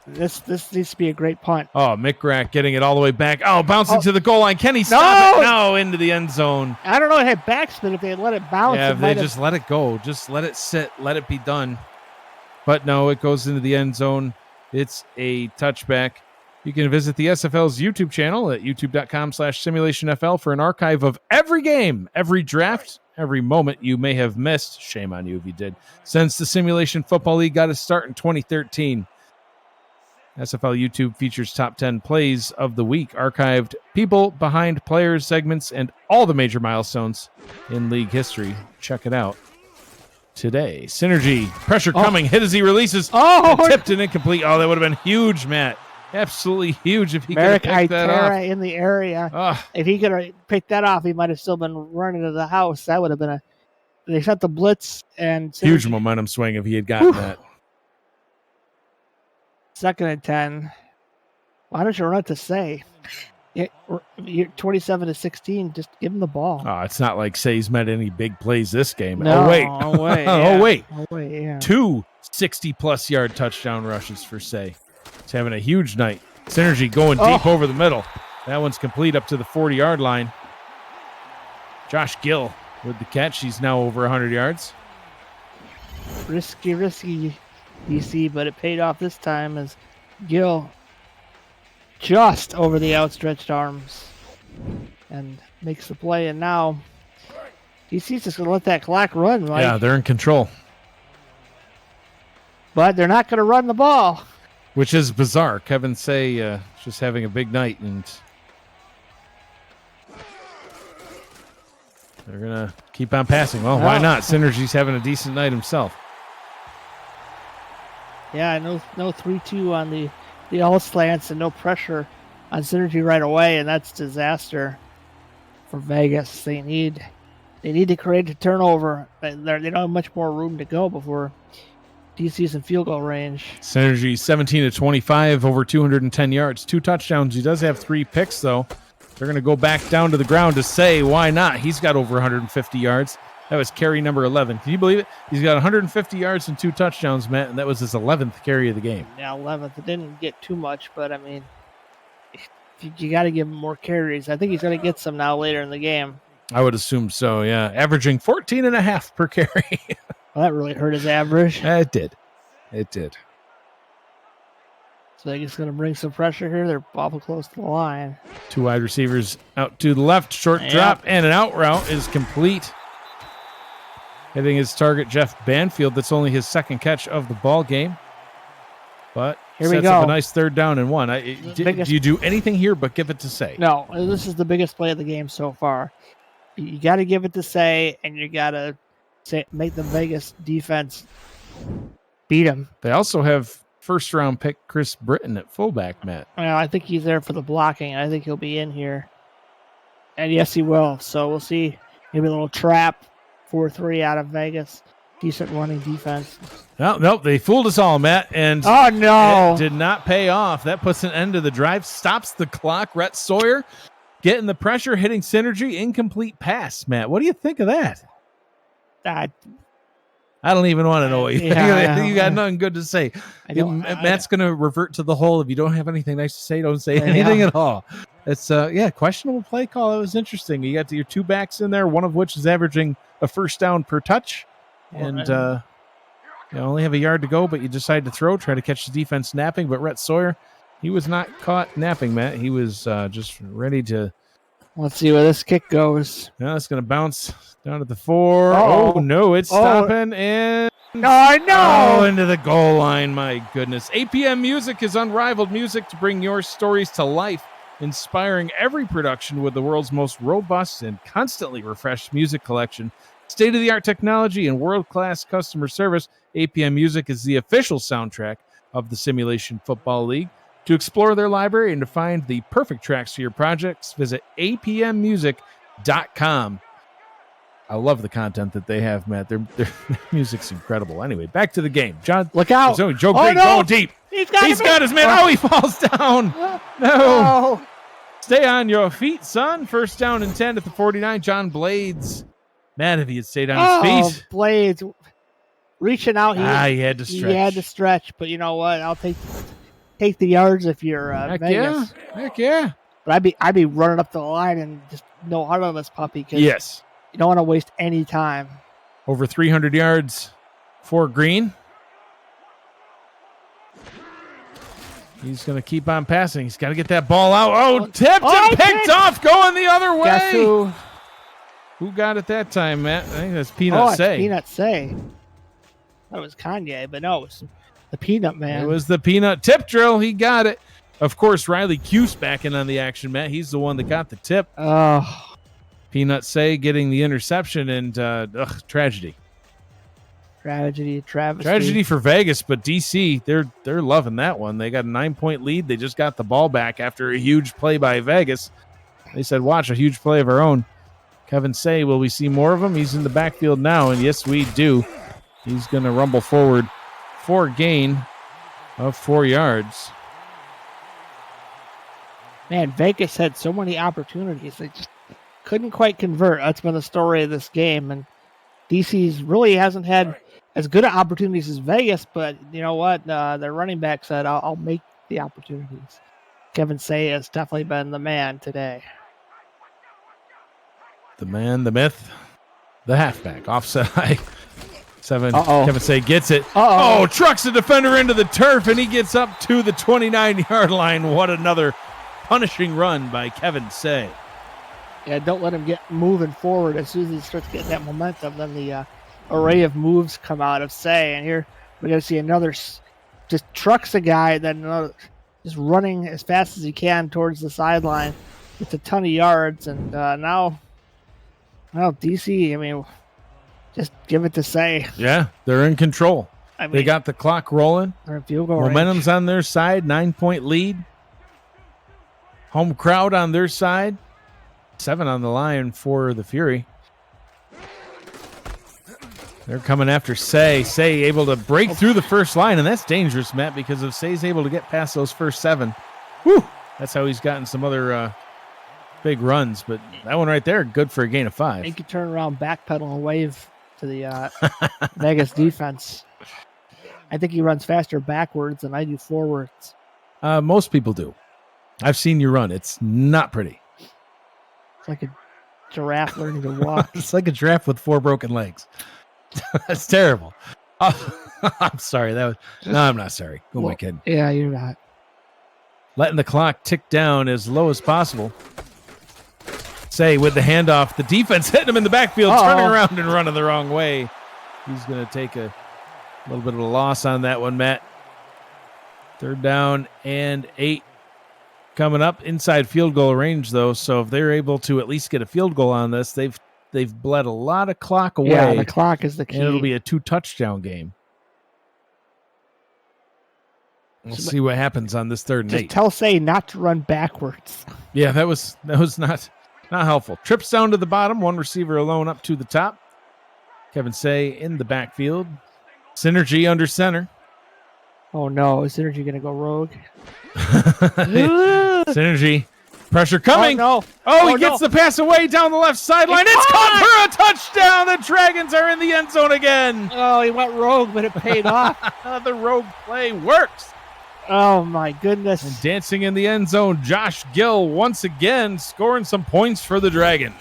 This needs to be a great punt. Oh, McGrath getting it all the way back. Oh, bouncing to the goal line. Can he stop it? No, into the end zone. I don't know. It had backspin. If they had let it bounce. Yeah, if they just let it go. Just let it sit. Let it be done. But no, it goes into the end zone. It's a touchback. You can visit the SFL's YouTube channel at youtube.com/SimulationFL for an archive of every game, every draft, every moment you may have missed. Shame on you if you did. Since the Simulation Football League got its start in 2013. SFL YouTube features top 10 plays of the week, archived people behind players, segments, and all the major milestones in league history. Check it out today. Synergy, pressure coming, hit as he releases. Tipped and incomplete. Oh, that would have been huge, Matt. Absolutely huge if he could have picked that off. In the area. If he could have picked that off, he might have still been running to the house. That would have been they shot the blitz and Synergy. Huge momentum swing if he had gotten that. 2nd and 10. Why don't you run it to say? You're 27-16. Just give him the ball. Oh, it's not like Say's made any big plays this game. No, oh, wait. Yeah. Oh, wait. Yeah. 2 60-plus yard touchdown rushes for Say. He's having a huge night. Synergy going deep over the middle. That one's complete up to the 40-yard line. Josh Gill with the catch. He's now over 100 yards. Risky, DC, but it paid off this time as Gill just over the outstretched arms and makes the play. And now DC's just going to let that clock run. Mike. Yeah, they're in control. But they're not going to run the ball. Which is bizarre. Kevin Say just having a big night, and they're going to keep on passing. Well, why not? Synergy's having a decent night himself. Yeah, no 3-2 on the all slants and no pressure on Synergy right away, and that's disaster for Vegas. They need to create a turnover. They don't have much more room to go before DC's in field goal range. Synergy 17-25, over 210 yards, 2 touchdowns. He does have 3 picks, though. They're going to go back down to the ground to Say, why not? He's got over 150 yards. That was carry number 11. Can you believe it? He's got 150 yards and 2 touchdowns, Matt, and that was his 11th carry of the game. Yeah, 11th. It didn't get too much, but, I mean, you got to give him more carries. I think he's going to get some now later in the game. I would assume so, yeah. Averaging 14.5 per carry. Well, that really hurt his average. It did. So they're just going to bring some pressure here. They're awful close to the line. 2 wide receivers out to the left. Short drop and an out route is complete. Hitting his target, Jeff Banfield. That's only his 2nd catch of the ball game. But here we sets go. up a nice 3rd down and 1. Do you do anything here but give it to Say? No, this is the biggest play of the game so far. You got to give it to Say, and you got to make the Vegas defense beat him. They also have first-round pick Chris Britton at fullback, Matt. Well, I think he's there for the blocking. I think he'll be in here. And yes, he will. So we'll see. Maybe a little trap, 4-3 out of Vegas. Decent running defense. Nope, they fooled us all, Matt. And oh, no. It did not pay off. That puts an end to the drive, stops the clock. Rhett Sawyer getting the pressure, hitting synergy, incomplete pass, Matt. What do you think of that? I don't even want to know what you think. You got nothing good to say. Matt's going to revert to the whole, if you don't have anything nice to say, don't say anything at all. It's, questionable play call. It was interesting. You got your two backs in there, one of which is averaging a first down per touch. And you only have a yard to go, but you decide to throw, try to catch the defense napping. But Rhett Sawyer, he was not caught napping, Matt. He was just ready to. Let's see where this kick goes. Now it's going to bounce down at the 4. Oh, no, it's stopping. And into the goal line. My goodness. APM Music is unrivaled music to bring your stories to life, inspiring every production with the world's most robust and constantly refreshed music collection. State-of-the-art technology and world-class customer service, APM Music is the official soundtrack of the Simulation Football League. To explore their library and to find the perfect tracks for your projects, visit apmmusic.com. I love the content that they have, Matt. Their music's incredible. Anyway, back to the game. John, look out. Joe Green going deep. He's got his man. Oh, he falls down. No. Stay on your feet, son. First down and 10 at the 49. John Blades. Matt, if he had stayed on his feet. Blades reaching out. He had to stretch. He had to stretch, but you know what? I'll take the yards if you're Vegas. Heck yeah. But I'd be running up the line and just no heart on this puppy. Yes. You don't want to waste any time. Over 300 yards for Green. He's going to keep on passing. He's got to get that ball out. Oh, tipped and picked off, going the other way. Guess who got it that time, Matt? I think that's Peanut Say. Peanut Say. That was Kanye, but no, it was the Peanut Man. It was the Peanut tip drill. He got it. Of course, Riley Cuse back in on the action, Matt. He's the one that got the tip. Peanut Say getting the interception, and tragedy. Travesty. Tragedy for Vegas, but DC, they're loving that one. They got a 9-point lead. They just got the ball back after a huge play by Vegas. They said, watch, a huge play of our own. Kevin Say, will we see more of him? He's in the backfield now, and yes, we do. He's going to rumble forward for a gain of 4 yards. Man, Vegas had so many opportunities. They just couldn't quite convert. That's been the story of this game. And DC's really hasn't had as good of opportunities as Vegas, but you know what? Their running back said, I'll make the opportunities. Kevin Say has definitely been the man today. The man, the myth, the halfback. Offside. 7. Kevin Say gets it. Trucks the defender into the turf, and he gets up to the 29-yard line. What another punishing run by Kevin Say. Yeah, don't let him get moving forward. As soon as he starts getting that momentum, then the array of moves come out of Say. And here we're going to see another, just trucks a guy, then another, just running as fast as he can towards the sideline. It's a ton of yards, and now DC, I mean, just give it to Say. Yeah, they're in control. They got the clock rolling. They're in field goal Momentum's range. on their side, 9-point lead. Home crowd on their side. 7 on the line for the Fury. They're coming after Say. Say able to break through the first line, and that's dangerous, Matt, because if Say's able to get past those first 7, that's how he's gotten some other big runs. But that one right there, good for a gain of 5. He could turn around, backpedal, and wave to the Vegas defense. I think he runs faster backwards than I do forwards. Most people do. I've seen you run. It's not pretty. It's like a giraffe learning to walk. It's like a giraffe with 4 broken legs. That's terrible. I'm sorry. No, I'm not sorry. Who am I kidding? Yeah, you're not. Letting the clock tick down as low as possible. Say with the handoff, the defense hitting him in the backfield, turning around and running the wrong way. He's going to take a little bit of a loss on that one, Matt. 3rd down and 8 coming up inside field goal range, though. So if they're able to at least get a field goal on this, they've bled a lot of clock away. Yeah, the clock is the key. And it'll be a 2-touchdown game. We'll see what happens on this 3rd and Just 8. tell Say not to run backwards. Yeah, that was not helpful. Trips down to the bottom, one receiver alone up to the top. Kevin Say in the backfield. Synergy under center. Oh no, is Synergy going to go rogue? Synergy. Pressure coming. Oh, no. Oh, he gets the pass away down the left sideline. It's caught for a touchdown. The Dragons are in the end zone again. Oh, he went rogue, but it paid off. The rogue play works. Oh, my goodness. And dancing in the end zone, Josh Gill once again scoring some points for the Dragons.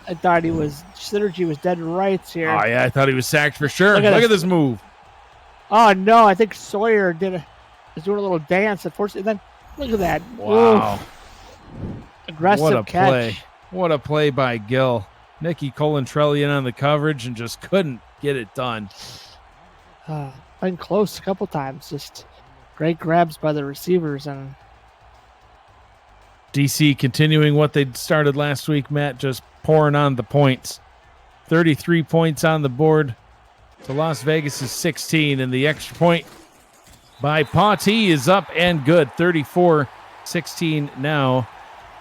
I thought Synergy was dead to rights here. Oh, yeah, I thought he was sacked for sure. Look at at this move. Oh, no, I think Sawyer was doing a little dance. Unfortunately, then look at that. Wow. Oof. Aggressive catch. Play. What a play by Gill. Nicky Colantrelli in on the coverage and just couldn't get it done. Been close a couple times. Just great grabs by the receivers. And DC continuing what they started last week, Matt, just pouring on the points. 33 points on the board to Las Vegas' 16, and the extra point by Pautee is up and good. 34-16 now.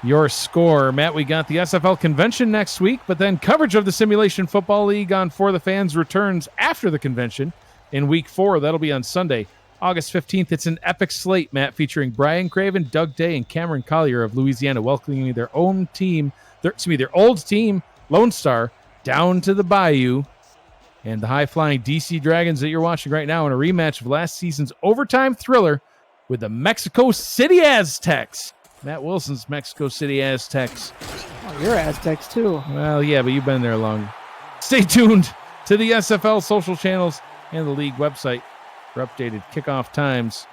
Your score. Matt, we got the SFL convention next week, but then coverage of the Simulation Football League on For the Fans returns after the convention in week 4. That'll be on Sunday, August 15th. It's an epic slate, Matt, featuring Brian Craven, Doug Day, and Cameron Collier of Louisiana welcoming their old team, Lone Star, down to the Bayou. And the high-flying DC Dragons that you're watching right now in a rematch of last season's overtime thriller with the Mexico City Aztecs. Matt Wilson's Mexico City Aztecs. Oh, you're Aztecs too. Well, yeah, but you've been there long. Stay tuned to the SFL social channels and the league website for updated kickoff times.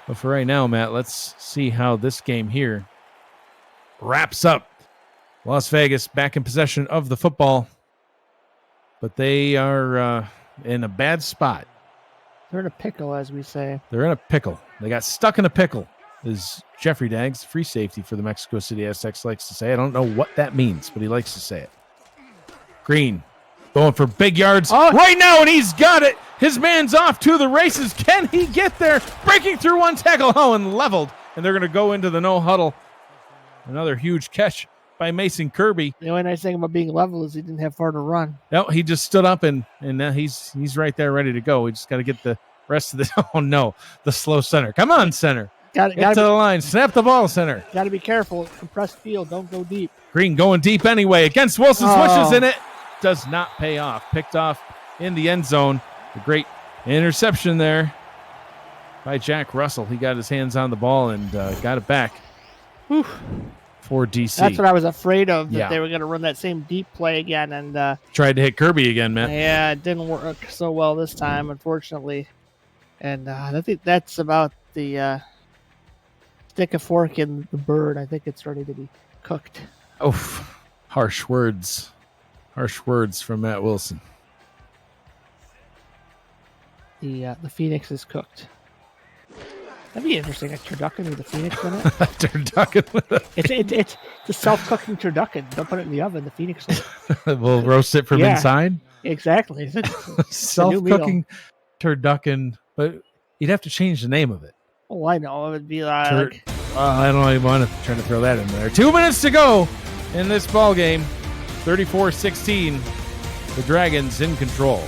But for right now, Matt, let's see how this game here wraps up. Las Vegas back in possession of the football, but they are in a bad spot. They're in a pickle, as we say. They're in a pickle. They got stuck in a pickle, as Jeffrey Daggs, free safety for the Mexico City Aztecs, likes to say. I don't know what that means, but he likes to say it. Green going for big yards right now, and he's got it. His man's off to the races. Can he get there? Breaking through one tackle, and leveled. And they're going to go into the no huddle. Another huge catch by Mason Kirby. The only nice thing about being level is he didn't have far to run. No, he just stood up, and now he's right there ready to go. We just got to get the rest of this. Oh, no, the slow center. Come on, center. Get to the line. Snap the ball, center. Got to be careful. Compressed field. Don't go deep. Green going deep anyway. Against Wilson's wishes, in it. Does not pay off. Picked off in the end zone. A great interception there by Jack Russell. He got his hands on the ball and got it back. Whew. For DC. That's what I was afraid of, that they were going to run that same deep play again. And tried to hit Kirby again, man. Yeah, it didn't work so well this time, unfortunately. And I think that's about the stick a fork in the bird. I think it's ready to be cooked. Oh, harsh words. Harsh words from Matt Wilson. The Phoenix is cooked. That'd be interesting. A turducken with a Phoenix in it. Turducken with a it's a self-cooking turducken. Don't put it in the oven. The Phoenix will roast it from inside. Exactly. Self-cooking turducken, but you'd have to change the name of it. Oh, I know. It would be like... I don't even want to try to throw that in there. 2 minutes to go in this ball game. 34-16. The Dragons in control.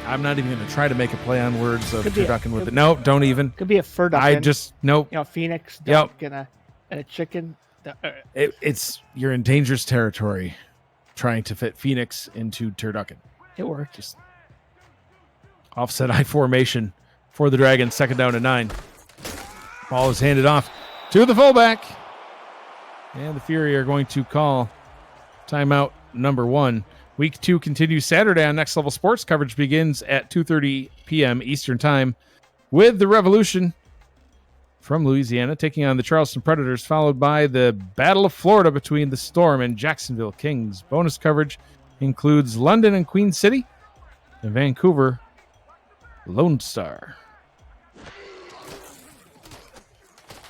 I'm not even going to try to make a play on words of turducken with it. Nope, don't even. Could be a furducken. Nope. You know, Phoenix, duck, and a chicken. You're in dangerous territory trying to fit Phoenix into turducken. It worked. Just offset I formation for the Dragons. 2nd down and 9. Ball is handed off to the fullback. And the Fury are going to call timeout number 1. Week 2 continues Saturday on Next Level Sports. Coverage begins at 2:30 p.m. Eastern Time with the Revolution from Louisiana taking on the Charleston Predators, followed by the Battle of Florida between the Storm and Jacksonville Kings. Bonus coverage includes London and Queen City and Vancouver Lone Star.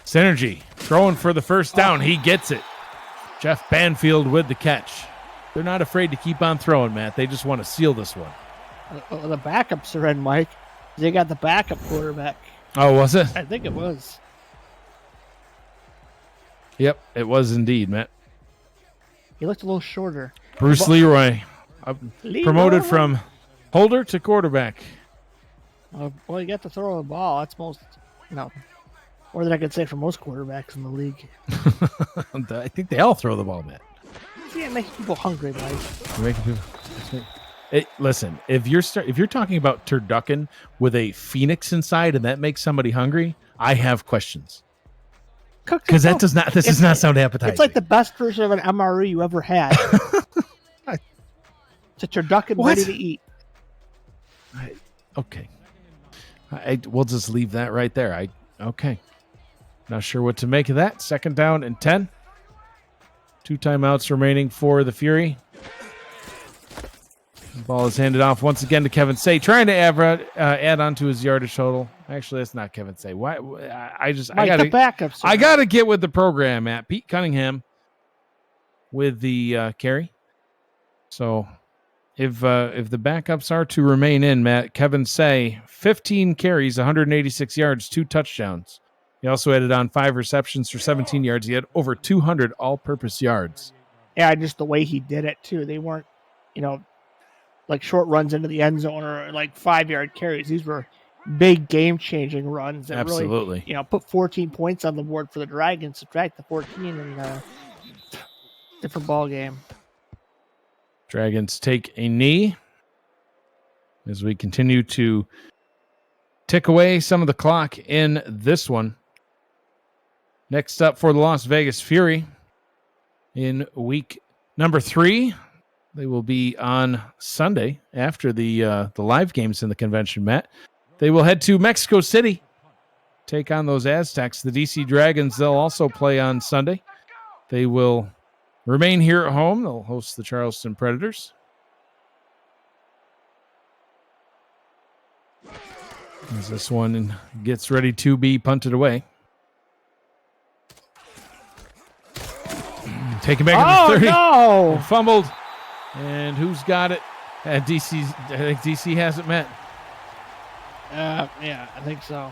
Synergy throwing for the first down. He gets it. Jeff Banfield with the catch. They're not afraid to keep on throwing, Matt. They just want to seal this one. The backups are in, Mike. They got the backup quarterback. Oh, was it? I think it was. Yep, it was indeed, Matt. He looked a little shorter. Bruce Leroy, promoted from holder to quarterback. Well, you got to throw the ball. That's most, more than I could say for most quarterbacks in the league. I think they all throw the ball, Matt. Yeah, making people hungry, Mike. Listen, if you're talking about turducken with a phoenix inside and that makes somebody hungry, I have questions. Because that does not sound appetizing. It's like the best version of an MRE you ever had. It's a turducken ready to eat. Okay. We'll just leave that right there. Okay. Not sure what to make of that. 2nd down and 10. 2 timeouts remaining for the Fury. The ball is handed off once again to Kevin Say, trying to add on to his yardage total. Actually, that's not Kevin Say. Why? I gotta get with the program, Matt. Pete Cunningham with the carry. So if the backups are to remain in, Matt, Kevin Say, 15 carries, 186 yards, 2 touchdowns. He also added on 5 receptions for 17 yards. He had over 200 all-purpose yards. Yeah, just the way he did it, too. They weren't, like short runs into the end zone or like 5-yard carries. These were big game-changing runs that absolutely really, put 14 points on the board for the Dragons, subtract the 14, and different ball game. Dragons take a knee as we continue to tick away some of the clock in this one. Next up for the Las Vegas Fury in week number 3. They will be on Sunday after the live games in the convention, Matt. They will head to Mexico City, take on those Aztecs. The DC Dragons, they'll also play on Sunday. They will remain here at home. They'll host the Charleston Predators. As this one gets ready to be punted away. Taken back at the 30. No! Fumbled. And who's got it? I think DC has it, Matt. Yeah, I think so.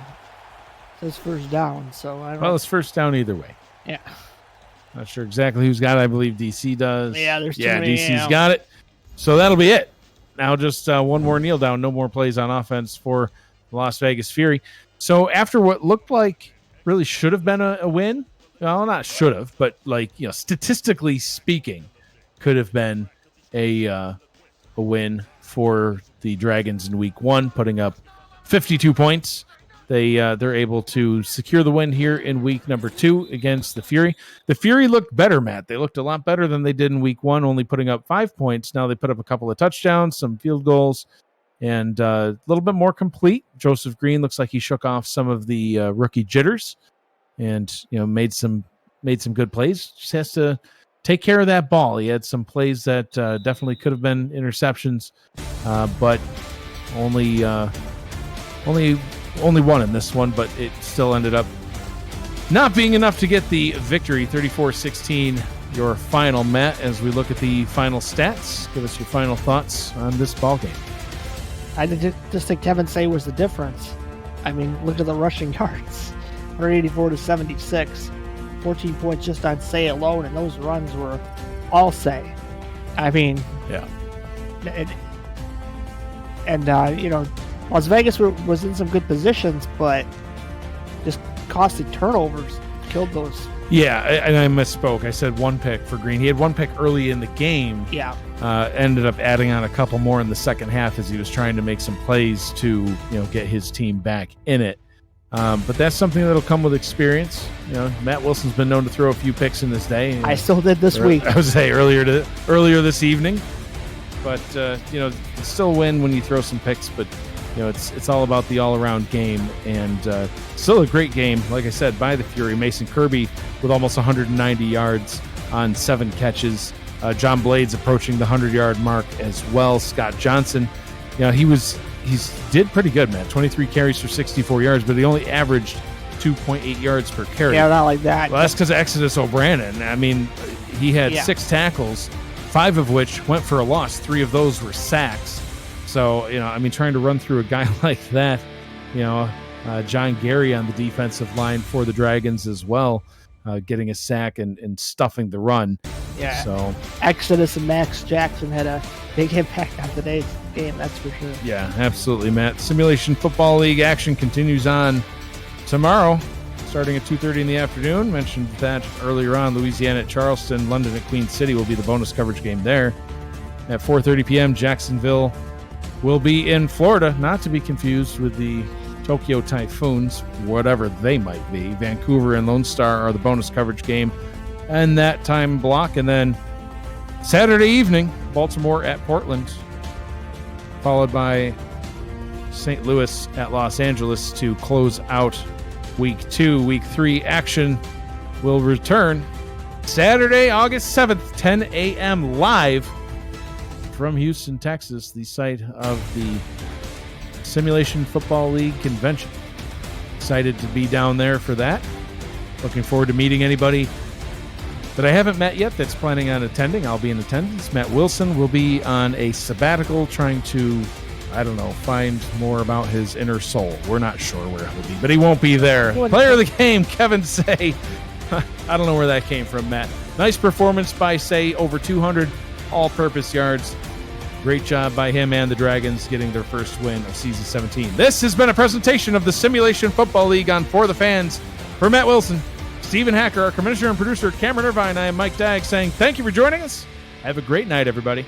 It's first down, so I don't. Well, it's first down either way. Yeah. Not sure exactly who's got it. I believe DC does. Yeah, there's too many. DC's got it. So that'll be it. Now just one more kneel down. No more plays on offense for the Las Vegas Fury. So after what looked like really should have been a win, well, not should have, but statistically speaking, could have been a win for the Dragons in week 1, putting up 52 points. They're able to secure the win here in week number 2 against the Fury. The Fury looked better, Matt. They looked a lot better than they did in week 1, only putting up 5 points. Now they put up a couple of touchdowns, some field goals, and a little bit more complete. Joseph Green looks like he shook off some of the rookie jitters and made some good plays. Just has to take care of that ball. He had some plays that definitely could have been interceptions, but only one in this one, but it still ended up not being enough to get the victory. 34-16, your final, Matt, as we look at the final stats. Give us your final thoughts on this ball game. I just think Kevin Say was the difference. I mean, look at the rushing yards. 184-76. 14 points just on Say alone, and those runs were all Say. I mean, yeah. Las Vegas was in some good positions, but just costly turnovers killed those. Yeah, and I misspoke. I said 1 pick for Green. He had 1 pick early in the game. Yeah. Ended up adding on a couple more in the second half as he was trying to make some plays to get his team back in it. But that's something that'll come with experience. Matt Wilson's been known to throw a few picks in this day. I still did this week. I would say earlier this evening. But you still win when you throw some picks. But it's all about the all-around game, and still a great game. Like I said, by the Fury, Mason Kirby with almost 190 yards on 7 catches. John Blades approaching the 100-yard mark as well. Scott Johnson, he did pretty good, man. 23 carries for 64 yards, but he only averaged 2.8 yards per carry. Yeah, not like that. Well, that's because of Exodus O'Brien. I mean, he had 6 tackles, 5 of which went for a loss. 3 of those were sacks. So, trying to run through a guy like that, John Gary on the defensive line for the Dragons as well, getting a sack and stuffing the run. Yeah. So Exodus and Max Jackson had a big impact on today's game, that's for sure. Yeah, absolutely, Matt. Simulation Football League action continues on tomorrow, starting at 2:30 in the afternoon. Mentioned that earlier on. Louisiana at Charleston, London at Queen City will be the bonus coverage game there. At 4:30 p.m., Jacksonville will be in Florida, not to be confused with the Tokyo Typhoons, whatever they might be. Vancouver and Lone Star are the bonus coverage game and that time block. And then Saturday evening, Baltimore at Portland, followed by St. Louis at Los Angeles to close out Week 2. Week 3 action will return Saturday, August 7th, 10 a.m. live from Houston, Texas, the site of the Simulation Football League convention. Excited to be down there for that. Looking forward to meeting anybody that I haven't met yet that's planning on attending. I'll be in attendance. Matt Wilson will be on a sabbatical trying to, find more about his inner soul. We're not sure where he'll be, but he won't be there. Player of the game, Kevin Say. I don't know where that came from, Matt. Nice performance by Say, over 200 all-purpose yards. Great job by him and the Dragons getting their first win of Season 17. This has been a presentation of the Simulation Football League on For the Fans. For Matt Wilson, Stephen Hacker, our commissioner and producer, Cameron Irvine, I am Mike Dagg saying thank you for joining us. Have a great night, everybody.